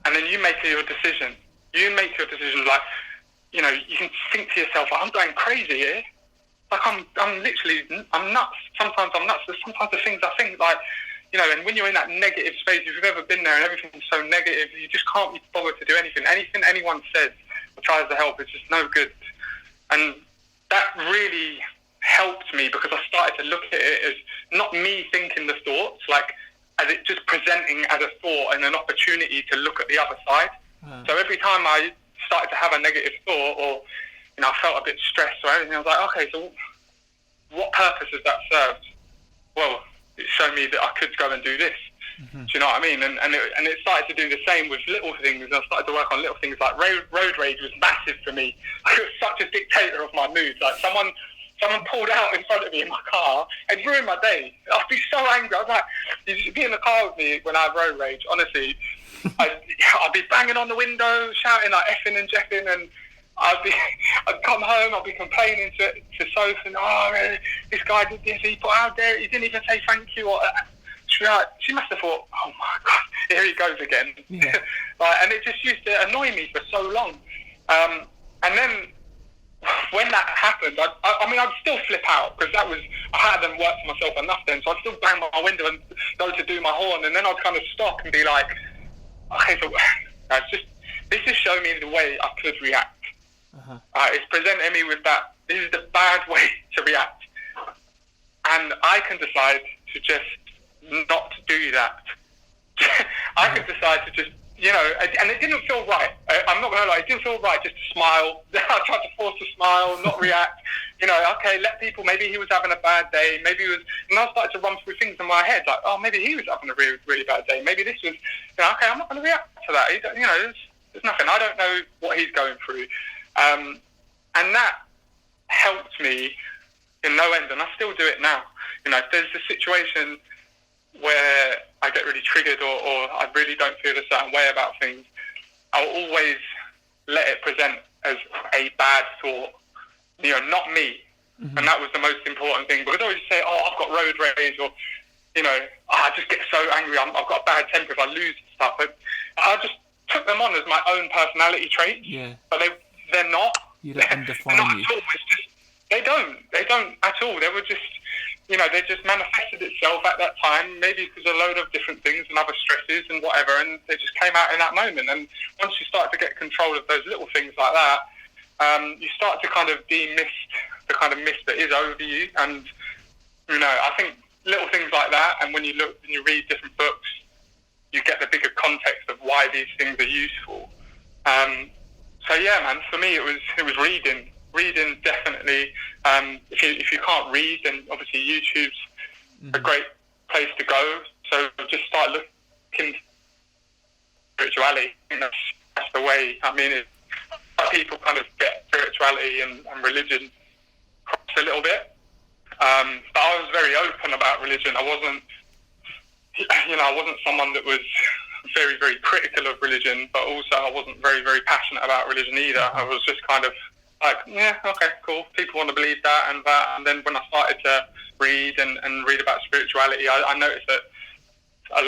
And then you make your decision. You make your decision, like, you know, you can think to yourself, I'm going crazy here. Like, I'm nuts. Sometimes I'm nuts. There's sometimes the things I think, like, you know, and when you're in that negative space, if you've ever been there and everything's so negative, you just can't be bothered to do anything. Anything anyone says or tries to help, it's just no good. And that really helped me because I started to look at it as not me thinking the thoughts, like, as it just presenting as a thought and an opportunity to look at the other side. So every time I started to have a negative thought or, you know, I felt a bit stressed or anything, I was like, okay, so what purpose has that served? Well, it showed me that I could go and do this. Do you know what I mean? And it started to do the same with little things. And I started to work on little things like road rage was massive for me. I was such a dictator of my moods. Like someone pulled out in front of me in my car and ruined my day. I'd be so angry. I was like, you'd be in the car with me when I have road rage, honestly. I'd be banging on the window, shouting like effing and jeffing, and I'd come home, I'd be complaining to Soph, and this guy did this, he didn't even say thank you. Or, she must have thought, oh my God, here he goes again. Yeah. And it just used to annoy me for so long. And then when that happened, I'd still flip out because I hadn't worked for myself enough then, so I'd still bang my window and go to do my horn, and then I'd kind of stop and be like, okay, so this has shown me the way I could react. It's presenting me with that. This is the bad way to react, and I can decide to just not do that. I could decide to just, and it didn't feel right. I'm not going to lie, it didn't feel right just to smile. I tried to force a smile, not react. Okay, let people, maybe he was having a bad day, maybe he was, and I started to run through things in my head, like, oh, maybe he was having a really, really bad day. Maybe this was, okay, I'm not going to react to that. There's nothing. I don't know what he's going through. And that helped me in no end, and I still do it now. If there's a situation where I get really triggered or I really don't feel a certain way about things, I'll always let it present as a bad thought, not me. And that was the most important thing, because I always say, oh, I've got road rage, or, I just get so angry, I've got a bad temper if I lose stuff. But I just took them on as my own personality traits, but they're not. You let them define not you. At all. It's just, they don't at all. They were just, they just manifested itself at that time, maybe because a load of different things and other stresses and whatever, and they just came out in that moment. And once you start to get control of those little things like that, you start to kind of demist the kind of mist that is over you. And, I think little things like that, and when you look and you read different books, you get the bigger context of why these things are useful. So yeah, man, for me it was reading. Reading, definitely. If you can't read, then obviously YouTube's a great place to go. So just start looking at spirituality. I think that's the way. I mean, people kind of get spirituality and religion crossed a little bit. But I was very open about religion. I wasn't someone that was very, very critical of religion, but also I wasn't very, very passionate about religion either. I was just kind of like, yeah, okay, cool. People want to believe that and that. And then when I started to read and read about spirituality, I noticed that a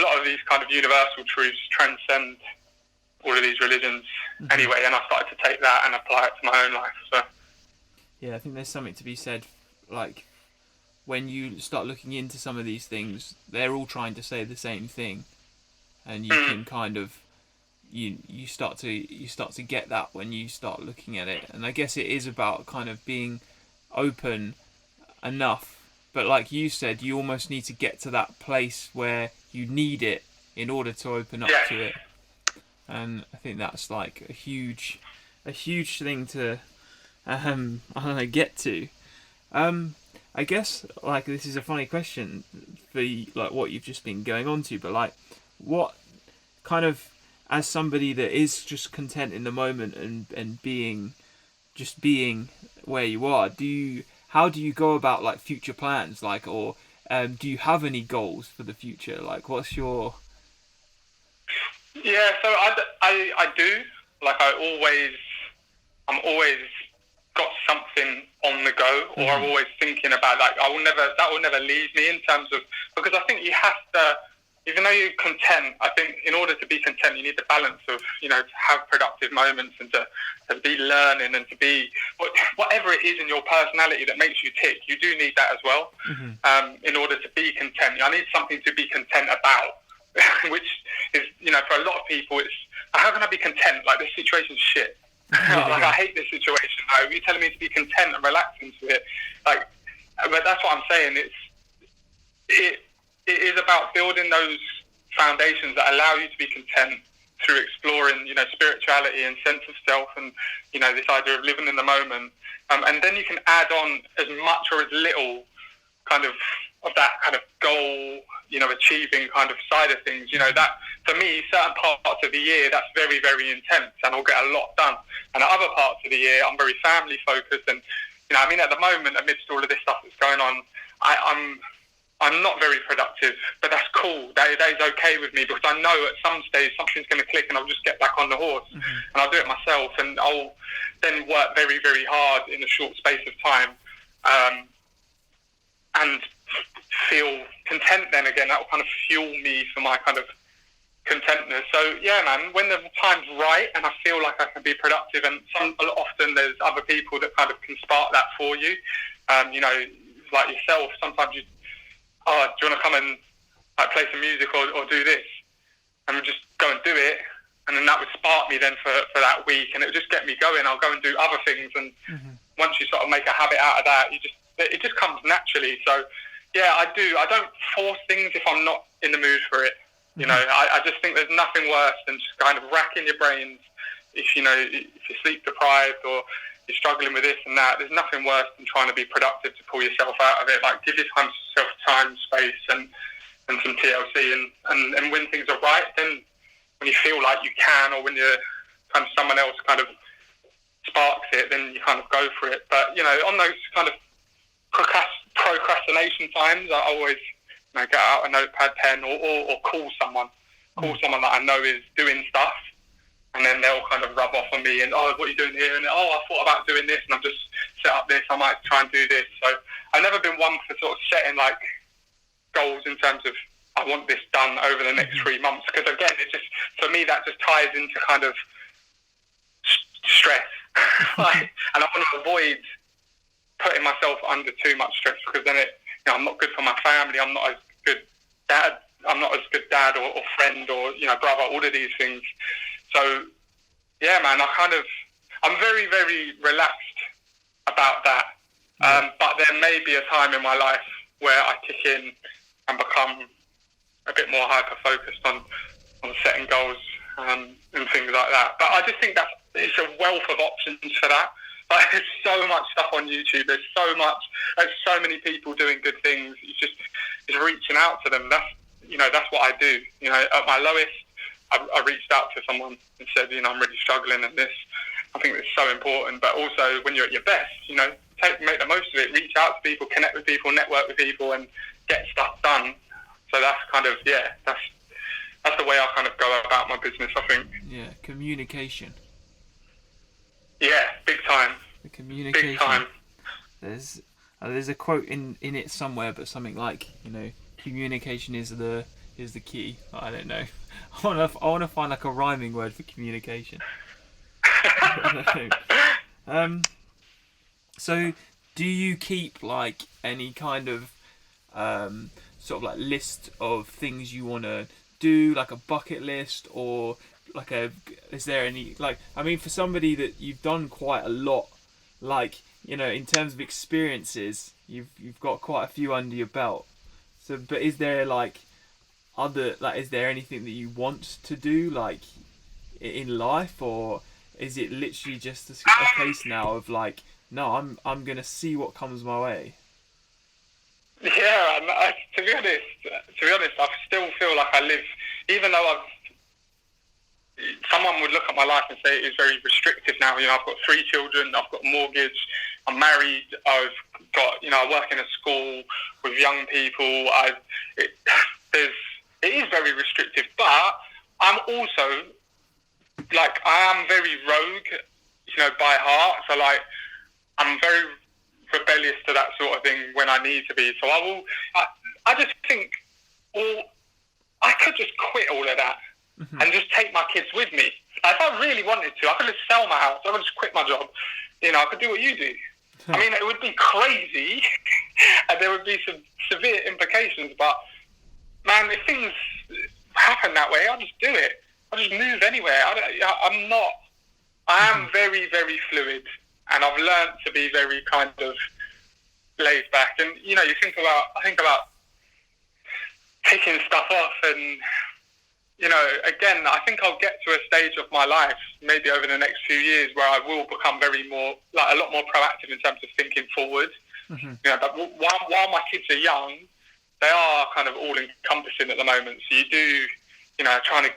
lot of these kind of universal truths transcend all of these religions anyway. And I started to take that and apply it to my own life. So yeah, I think there's something to be said, like, when you start looking into some of these things, they're all trying to say the same thing, and you can kind of you start to get that when you start looking at it. And I guess it is about kind of being open enough, but like you said, you almost need to get to that place where you need it in order to open up to it. And I think that's like a huge thing to get to. I guess, like, this is a funny question for like what you've just been going on to, but like, what kind of, as somebody that is just content in the moment and being where you are, how do you go about like future plans, like, or do you have any goals for the future? Like, what's your... Yeah, so I do. Like, I'm always got something on the go, or I'm always thinking about, like, that will never leave me in terms of, because I think you have to, even though you're content, I think in order to be content, you need the balance of, to have productive moments and to be learning and to be whatever it is in your personality that makes you tick. You do need that as well, in order to be content. I need something to be content about, which is, for a lot of people, it's, how can I be content? Like, this situation's shit. Like, I hate this situation. Like, you're telling me to be content and relax into it. Like, but that's what I'm saying. It is about building those foundations that allow you to be content through exploring, spirituality and sense of self, and this idea of living in the moment. And then you can add on as much or as little kind of that kind of goal, achieving kind of side of things. That, for me, certain parts of the year, that's very, very intense, and I'll get a lot done. And other parts of the year, I'm very family focused. And, at the moment, amidst all of this stuff that's going on, I'm not very productive, but that's cool. That is okay with me, because I know at some stage something's going to click and I'll just get back on the horse, and I'll do it myself, and I'll then work very, very hard in a short space of time, and feel content then again. That will kind of fuel me for my kind of contentness. So yeah, man, when the time's right and I feel like I can be productive, and often there's other people that kind of can spark that for you, like yourself, sometimes do you want to come and like play some music or do this, and just go and do it, and then that would spark me then for that week, and it would just get me going. I'll go and do other things, and once you sort of make a habit out of that, it just comes naturally. So yeah, I don't force things if I'm not in the mood for it. You know, I just think there's nothing worse than just kind of racking your brains if you're sleep deprived or you're struggling with this and that. There's nothing worse than trying to be productive to pull yourself out of it. Like, give yourself time, space, and some TLC, and when things are right, then when you feel like you can, or when you're kind of someone else kind of sparks it, then you kind of go for it. But on those kind of procrastination times, I always get out a notepad, pen, or call someone that I know is doing stuff, and then they'll kind of rub off on me and, what are you doing here? And I thought about doing this, and I've just set up this, I might try and do this. So I've never been one for sort of setting like goals in terms of I want this done over the next 3 months, because again, it just, for me, that just ties into kind of stress. And I want to avoid putting myself under too much stress, because then I'm not good for my family. I'm not as good dad. I'm not as good dad or friend or brother. All of these things. So yeah, man, I'm very, very relaxed about that. But there may be a time in my life where I kick in and become a bit more hyper focused on setting goals and things like that. But I just think that it's a wealth of options for that. Like, there's so much stuff on YouTube. There's so many people doing good things. It's reaching out to them. That's what I do. At my lowest, I reached out to someone and said, I'm really struggling in this. I think it's so important. But also, when you're at your best, make the most of it. Reach out to people, connect with people, network with people, and get stuff done. So that's kind of, that's the way I kind of go about my business, I think. Yeah, communication. Yeah, big time. The communication. Big time. There's a quote in it somewhere, but something like, communication is the key. I don't know. I want to find like a rhyming word for communication. So, do you keep like any kind of sort of like list of things you want to do, like a bucket list, or like is there any, like, I mean, for somebody that you've done quite a lot, like, in terms of experiences, you've got quite a few under your belt. So, but is there is there anything that you want to do, like, in life, or is it literally just a case now of like, no, I'm gonna see what comes my way? Yeah, to be honest, I still feel like I live, even though someone would look at my life and say it is very restrictive now. I've got 3 children, I've got a mortgage, I'm married, I've got, I work in a school with young people. It is very restrictive, but I'm also, like, I am very rogue, by heart. So, like, I'm very rebellious to that sort of thing when I need to be. So I just think, I could just quit all of that and just take my kids with me. If I really wanted to, I could just sell my house. I could just quit my job. I could do what you do. I mean, it would be crazy and there would be some severe implications, but man, if things happen that way, I'll just do it. I'll just move anywhere. I am very, very fluid, and I've learned to be very kind of laid back. And, I think about taking stuff off, and, again, I think I'll get to a stage of my life, maybe over the next few years, where I will become a lot more proactive in terms of thinking forward. But while my kids are young, they are kind of all encompassing at the moment. So you do, trying to,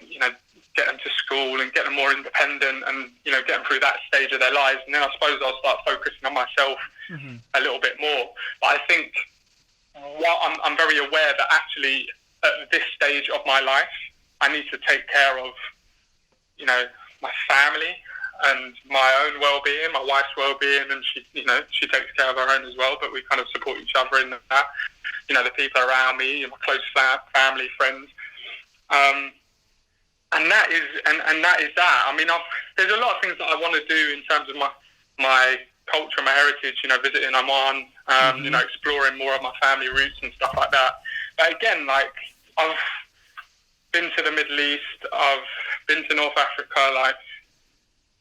get them to school and get them more independent and, get them through that stage of their lives. And then I suppose I'll start focusing on myself a little bit more. But I think I'm very aware that actually at this stage of my life, I need to take care of, my family and my own well-being, my wife's well-being, and she takes care of her own as well, but we kind of support each other in that. The people around me, my close family, friends. And that is that. I mean, there's a lot of things that I want to do in terms of my culture, my heritage, visiting Oman, exploring more of my family roots and stuff like that. But again, like, I've been to the Middle East, I've been to North Africa. Like,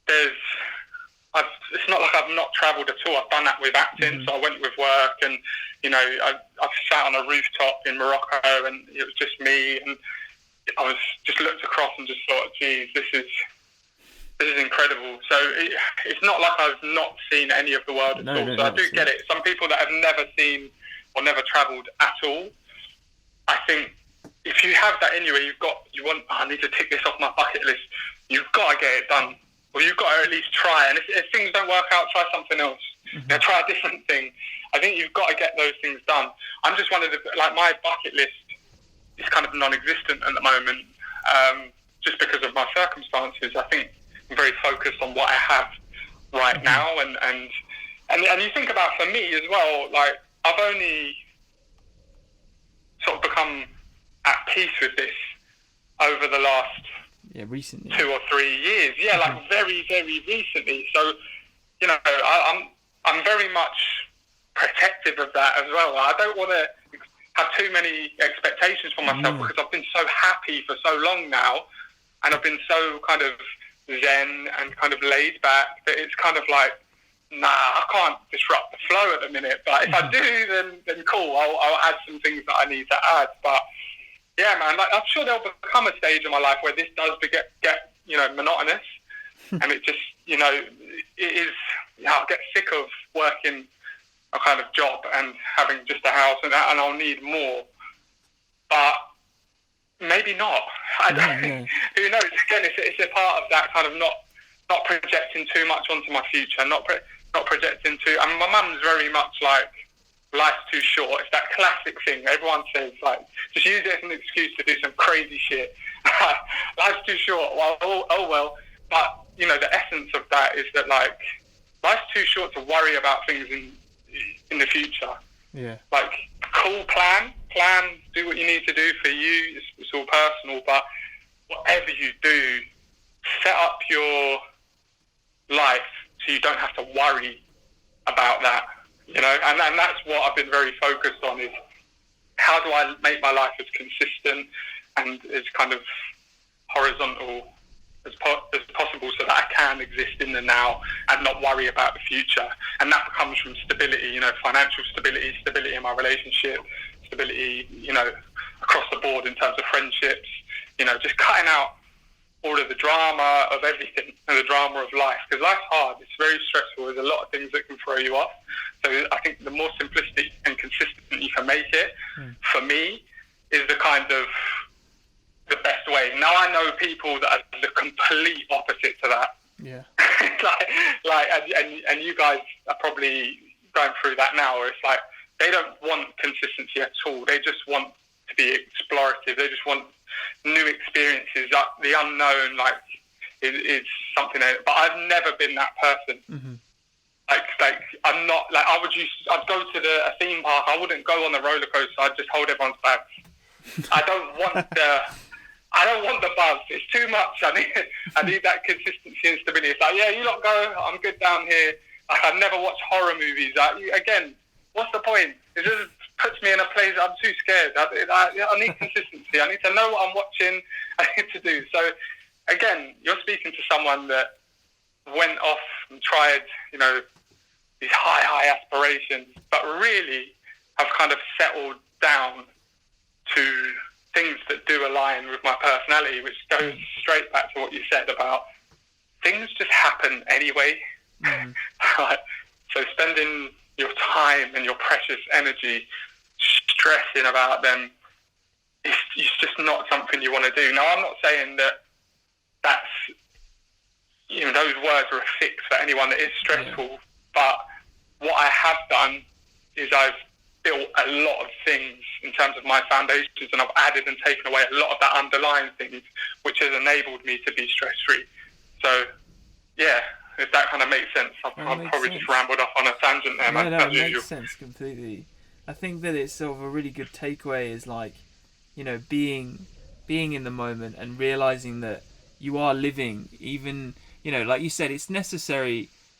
it's not like I've not travelled at all. I've done that with acting, so I went with work, and I've sat on a rooftop in Morocco, and it was just me, and I was just looked across and just thought, geez, this is incredible. So it's not like I've not seen any of the world at all. So I do get it. Some people that have never seen or never travelled at all, I think if you have that anyway, I need to tick this off my bucket list. You've got to get it done, or you've got to at least try. And if things don't work out, try something else. Try a different thing. I think you've got to get those things done. I'm just one of my bucket list is kind of non-existent at the moment, just because of my circumstances. I think I'm very focused on what I have right now, and you think about, for me as well, like, I've only sort of become at peace with this over the last recently 2 or 3 years. Like very, very recently. So, I'm very much protective of that as well. I don't want to have too many expectations for myself, because I've been so happy for so long now, and I've been so kind of zen and kind of laid back that it's kind of like, nah, I can't disrupt the flow at the minute. But if I do, then cool. I'll add some things that I need to add. But yeah, man, like, I'm sure there'll become a stage in my life where this does get monotonous, and it just, it is. I'll get sick of working a kind of job and having just a house, and I'll need more. But maybe not. I don't. Who knows? Again, it's a part of that kind of not projecting too much onto my future, not projecting too. I mean, my mum's very much like, life's too short. It's that classic thing everyone says, like, just use it as an excuse to do some crazy shit. Life's too short. Well, oh well. But the essence of that is that, like, life's too short to worry about things in the future. Yeah. Like, cool, plan, do what you need to do for you. It's all personal, but whatever you do, set up your life so you don't have to worry about that, and that's what I've been very focused on, is how do I make my life as consistent and as kind of horizontal as possible, so that I can exist in the now and not worry about the future. And that comes from stability, financial stability in my relationship, stability, across the board in terms of friendships, just cutting out all of the drama of everything and the drama of life, because life's hard, it's very stressful, there's a lot of things that can throw you off. So I think the more simplistic and consistent you can make it, for me, is the kind of the best way. Now, I know people that are the complete opposite to that. Yeah. and you guys are probably going through that now, where it's like, they don't want consistency at all. They just want to be explorative. They just want new experiences. The unknown, like, is something. But I've never been that person. Like I'm not like I'd go to a theme park. I wouldn't go on the roller coaster. I'd just hold everyone's bags. I don't want the buzz. It's too much. I need that consistency and stability. It's like, yeah, you lot go. I'm good down here. Like, I've never watched horror movies. Again, what's the point? It just puts me in a place I'm too scared. I need consistency. I need to know what I'm watching. I need to do. So, again, you're speaking to someone that went off and tried, these high aspirations, but really have kind of settled down to things that do align with my personality, which goes straight back to what you said about things just happen anyway. So spending your time and your precious energy stressing about them is just not something you want to do. Now, I'm not saying that's those words are a fix for anyone that is stressful, but what I have done is I've built a lot of things in terms of my foundations, and I've added and taken away a lot of that underlying things, which has enabled me to be stress-free. So, yeah, if that kind of makes sense. I've probably just rambled off on a tangent there. No, it makes sense completely. I think that it's sort of a really good takeaway is, like, being in the moment and realising that you are living, even, like you said, it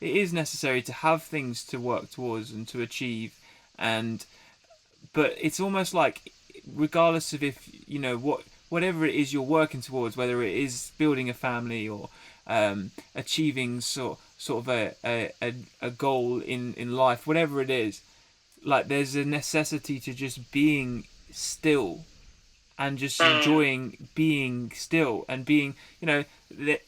is necessary to have things to work towards and to achieve, but it's almost like, regardless of if whatever it is you're working towards, whether it is building a family or achieving sort of a goal in life, whatever it is, like there's a necessity to just being still and just enjoying being still and being,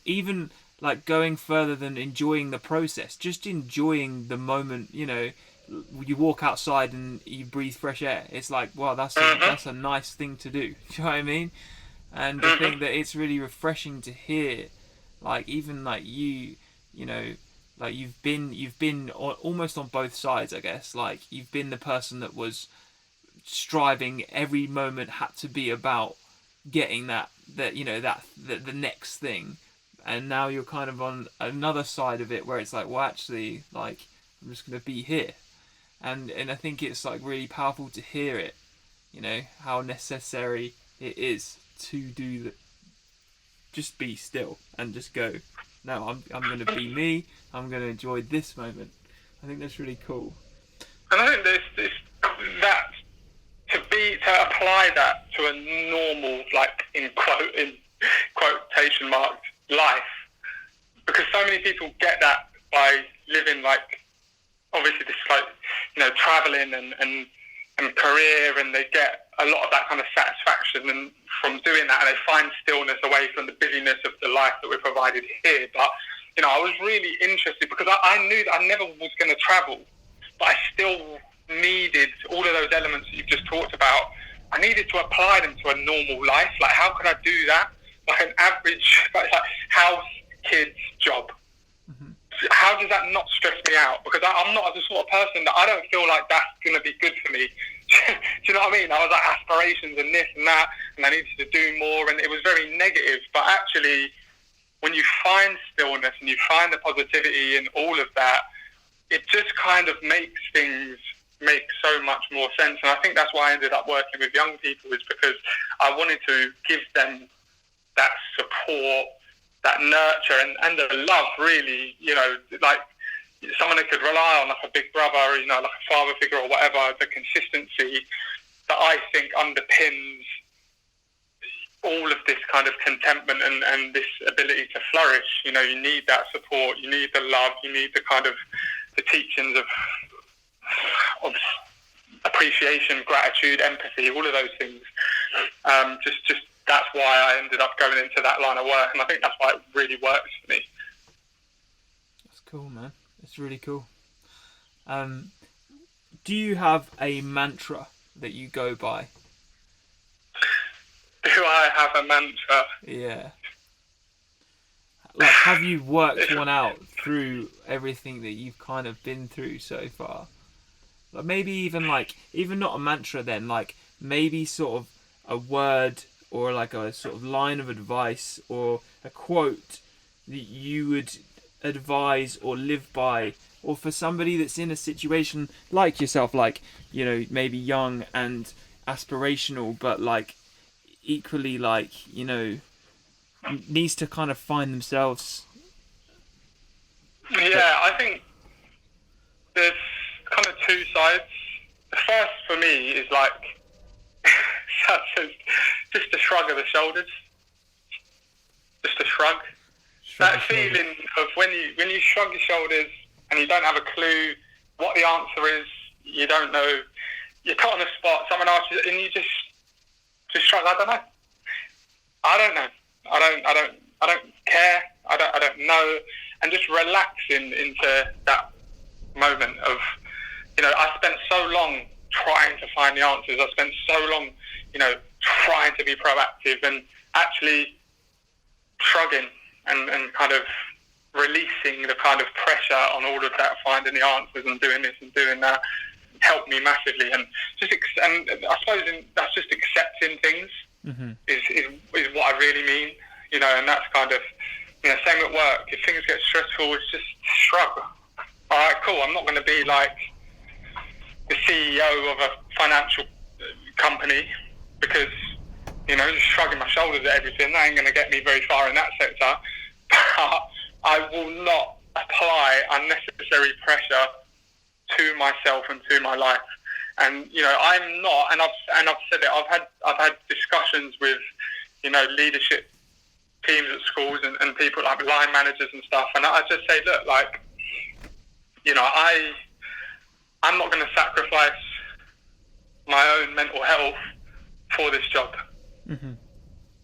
even like going further than enjoying the process, just enjoying the moment. You walk outside and you breathe fresh air. It's like, wow, that's a nice thing to do. Do you know what I mean? And I think that it's really refreshing to hear, like, even like like you've been almost on both sides, I guess. Like, you've been the person that was striving, every moment had to be about getting the next thing, and now you're kind of on another side of it where it's like, well, actually, like, I'm just gonna be here, and I think it's like really powerful to hear it, how necessary it is to do that. Just be still and just go, no, I'm going to be me. I'm going to enjoy this moment. I think that's really cool. And I think there's that to apply that to a normal, like in quotation marks, life, because so many people get that by living like, obviously this like, traveling and career, and they get a lot of that kind of satisfaction and from doing that, and they find stillness away from the busyness of the life that we're provided here. But I was really interested because I knew that I never was going to travel, but I still needed all of those elements that you've just talked about. I needed to apply them to a normal life. Like, how could I do that? Like an average house kid's job. How does that not stress me out? Because I'm not the sort of person that I don't feel like that's going to be good for me. Do you know what I mean? I was like, aspirations and this and that, and I needed to do more, and it was very negative. But actually, when you find stillness and you find the positivity in all of that, it just kind of makes things make so much more sense. And I think that's why I ended up working with young people, is because I wanted to give them that support, that nurture, and the love, really, like someone they could rely on, like a big brother, like a father figure or whatever, the consistency that I think underpins all of this kind of contentment and this ability to flourish. You need that support, you need the love, you need the kind of the teachings of appreciation, gratitude, empathy, all of those things. Just that's why I ended up going into that line of work, and I think that's why it really works for me. That's cool, man. It's really cool. Do you have a mantra that you go by? Do I have a mantra? Yeah. Like, have you worked one out through everything that you've kind of been through so far? Like, maybe even not a mantra then, like maybe sort of a word or like a sort of line of advice or a quote that you would advise or live by, or for somebody that's in a situation like yourself, like, maybe young and aspirational, but like equally like, needs to kind of find themselves. Yeah, I think there's kind of two sides. The first for me is like such as just a shrug of the shoulders, just a shrug. That feeling of when you shrug your shoulders and you don't have a clue what the answer is, you don't know, you're caught on the spot, someone asks you, and you just shrug. I don't know. I don't care. I don't know. And just relaxing into that moment of, I spent so long trying to find the answers. I spent so long, trying to be proactive, and actually shrugging and kind of releasing the kind of pressure on all of that, finding the answers and doing this and doing that, helped me massively. And and I suppose that's just accepting things is what I really mean, and that's kind of, same at work. If things get stressful, it's just shrug. All right, cool. I'm not going to be like the CEO of a financial company because, just shrugging my shoulders at everything, that ain't going to get me very far in that sector. But I will not apply unnecessary pressure to myself and to my life. And I'm not, and I've said it. I've had discussions with leadership teams at schools and people like line managers and stuff. And I just say, look, like, I'm not going to sacrifice my own mental health for this job. Mm-hmm.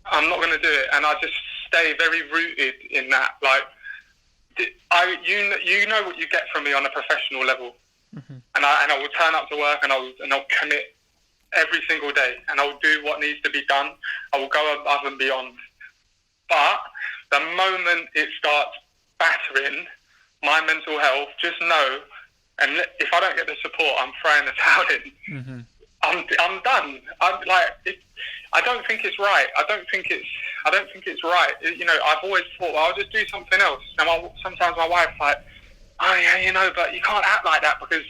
I'm not going to do it. And I just stay very rooted in that. Like, you know what you get from me on a professional level. Mm-hmm. And I will turn up to work and I'll commit every single day, and I'll do what needs to be done. I will go above and beyond. But the moment it starts battering my mental health, just know, and if I don't get the support, I'm throwing the towel in. Mm-hmm. I'm done. I don't think it's right. I don't think it's right. I've always thought, well, I'll just do something else. And sometimes my wife's like, oh yeah, but you can't act like that because,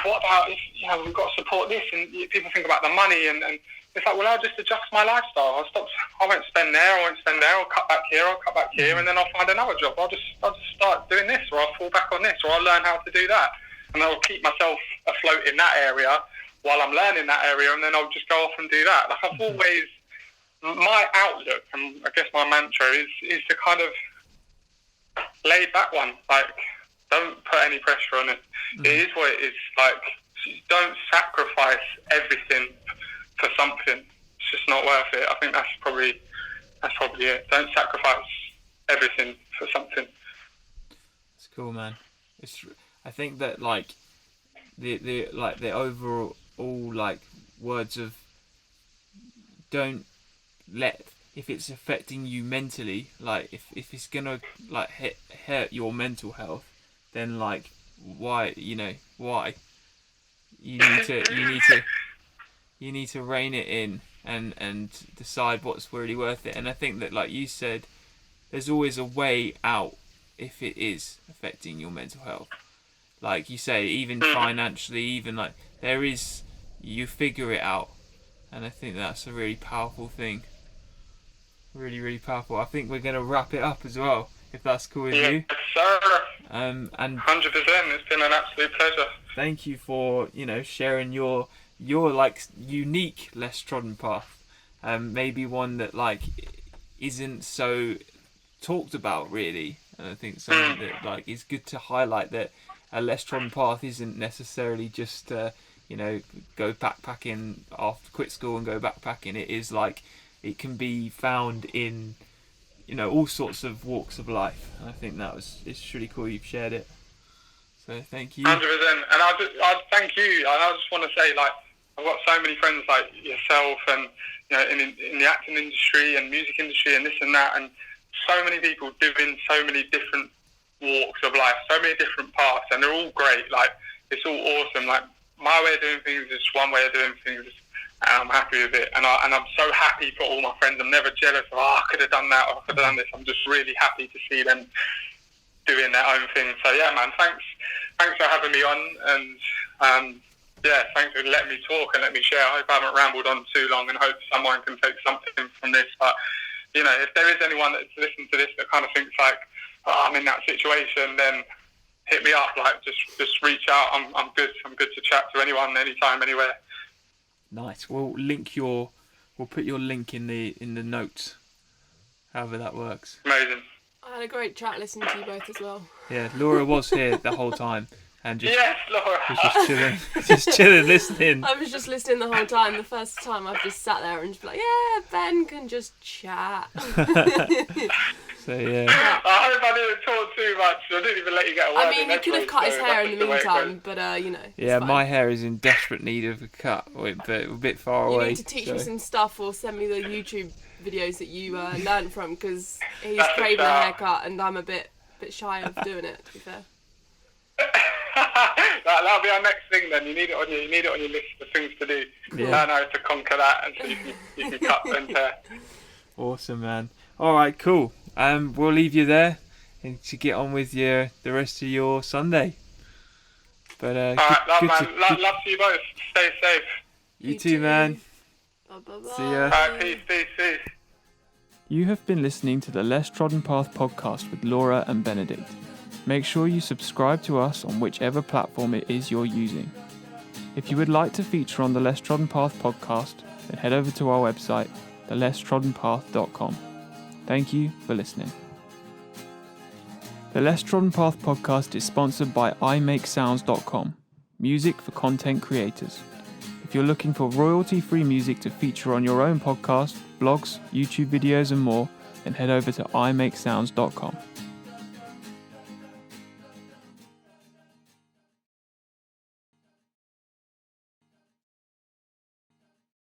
what about if we've got to support this, and people think about the money, and it's like, well, I'll just adjust my lifestyle. I won't spend there. I'll cut back here, and then I'll find another job. I'll just start doing this, or I'll fall back on this, or I'll learn how to do that, and I'll keep myself afloat in that area while I'm learning that area, and then I'll just go off and do that. Like, I've always, my outlook, and I guess my mantra is the kind of laid back one. Like, don't put any pressure on it. Mm-hmm. It is what it is. Like, don't sacrifice everything for something. It's just not worth it. I think that's probably it. Don't sacrifice everything for something. It's cool, man. I think that like the overall like words of don't let, if it's affecting you mentally, like if it's gonna like hurt your mental health, then like why you need to rein it in and decide what's really worth it. And I think that, like you said, there's always a way out if it is affecting your mental health. Like you say, even financially, even like you figure it out. And I think that's a really powerful thing. Really, really powerful. I think we're going to wrap it up as well, if that's cool with you. Yes, sir. And 100%. It's been an absolute pleasure. Thank you for, sharing your like unique Less Trodden Path. Maybe one that like isn't so talked about really. And I think something that like is good to highlight, that a Less Trodden Path isn't necessarily just go backpacking after quit school and go backpacking. It is like it can be found in all sorts of walks of life. And I think it's really cool you've shared it. So thank you. 100%. And I thank you. I just want to say, like, I've got so many friends like yourself, and in the acting industry and music industry and this and that, and so many people doing so many different walks of life, so many different paths, and they're all great. Like, it's all awesome. Like, my way of doing things is one way of doing things, and I'm happy with it. And I'm so happy for all my friends. I'm never jealous of, I could have done that, or I could have done this. I'm just really happy to see them doing their own thing. So yeah, man, thanks for having me on, and thanks for letting me talk and let me share. I hope I haven't rambled on too long, and hope someone can take something from this. But if there is anyone that's listening to this that kind of thinks like, I'm in that situation, then hit me up. Like, just reach out. I'm good to chat to anyone, anytime, anywhere. Nice. We'll put your link in the notes, however that works. Amazing. I had a great chat listening to you both as well. Yeah, Laura was here the whole time. And yes, Laura. Just chilling, listening. I was just listening the whole time. The first time I've just sat there and just be like, yeah, Ben can just chat. So yeah. I hope I didn't talk too much. I didn't even let you get a word in. I mean, you could have cut his hair in the meantime, but Yeah, fine. my hair is in desperate need of a cut, but a bit far away. You need to teach me some stuff, or send me the YouTube videos that you learned from, because he's craving a haircut and I'm a bit shy of doing it, to be fair. That'll be our next thing then. You need it on your list of things to do. Yeah. Learn how to conquer that, and so you can cut and hair. Awesome, man. Alright, cool. We'll leave you there and to get on with the rest of your Sunday. But alright, love to you both. Stay safe. You too, man. Bye. See ya. Alright, peace. You have been listening to the Less Trodden Path podcast with Laura and Benedict. Make sure you subscribe to us on whichever platform it is you're using. If you would like to feature on the Less Trodden Path podcast, then head over to our website thelesstroddenpath.com. Thank you for listening. The Less Trodden Path podcast is sponsored by imakesounds.com, music for content creators. If you're looking for royalty-free music to feature on your own podcast, blogs, YouTube videos and more, then head over to imakesounds.com.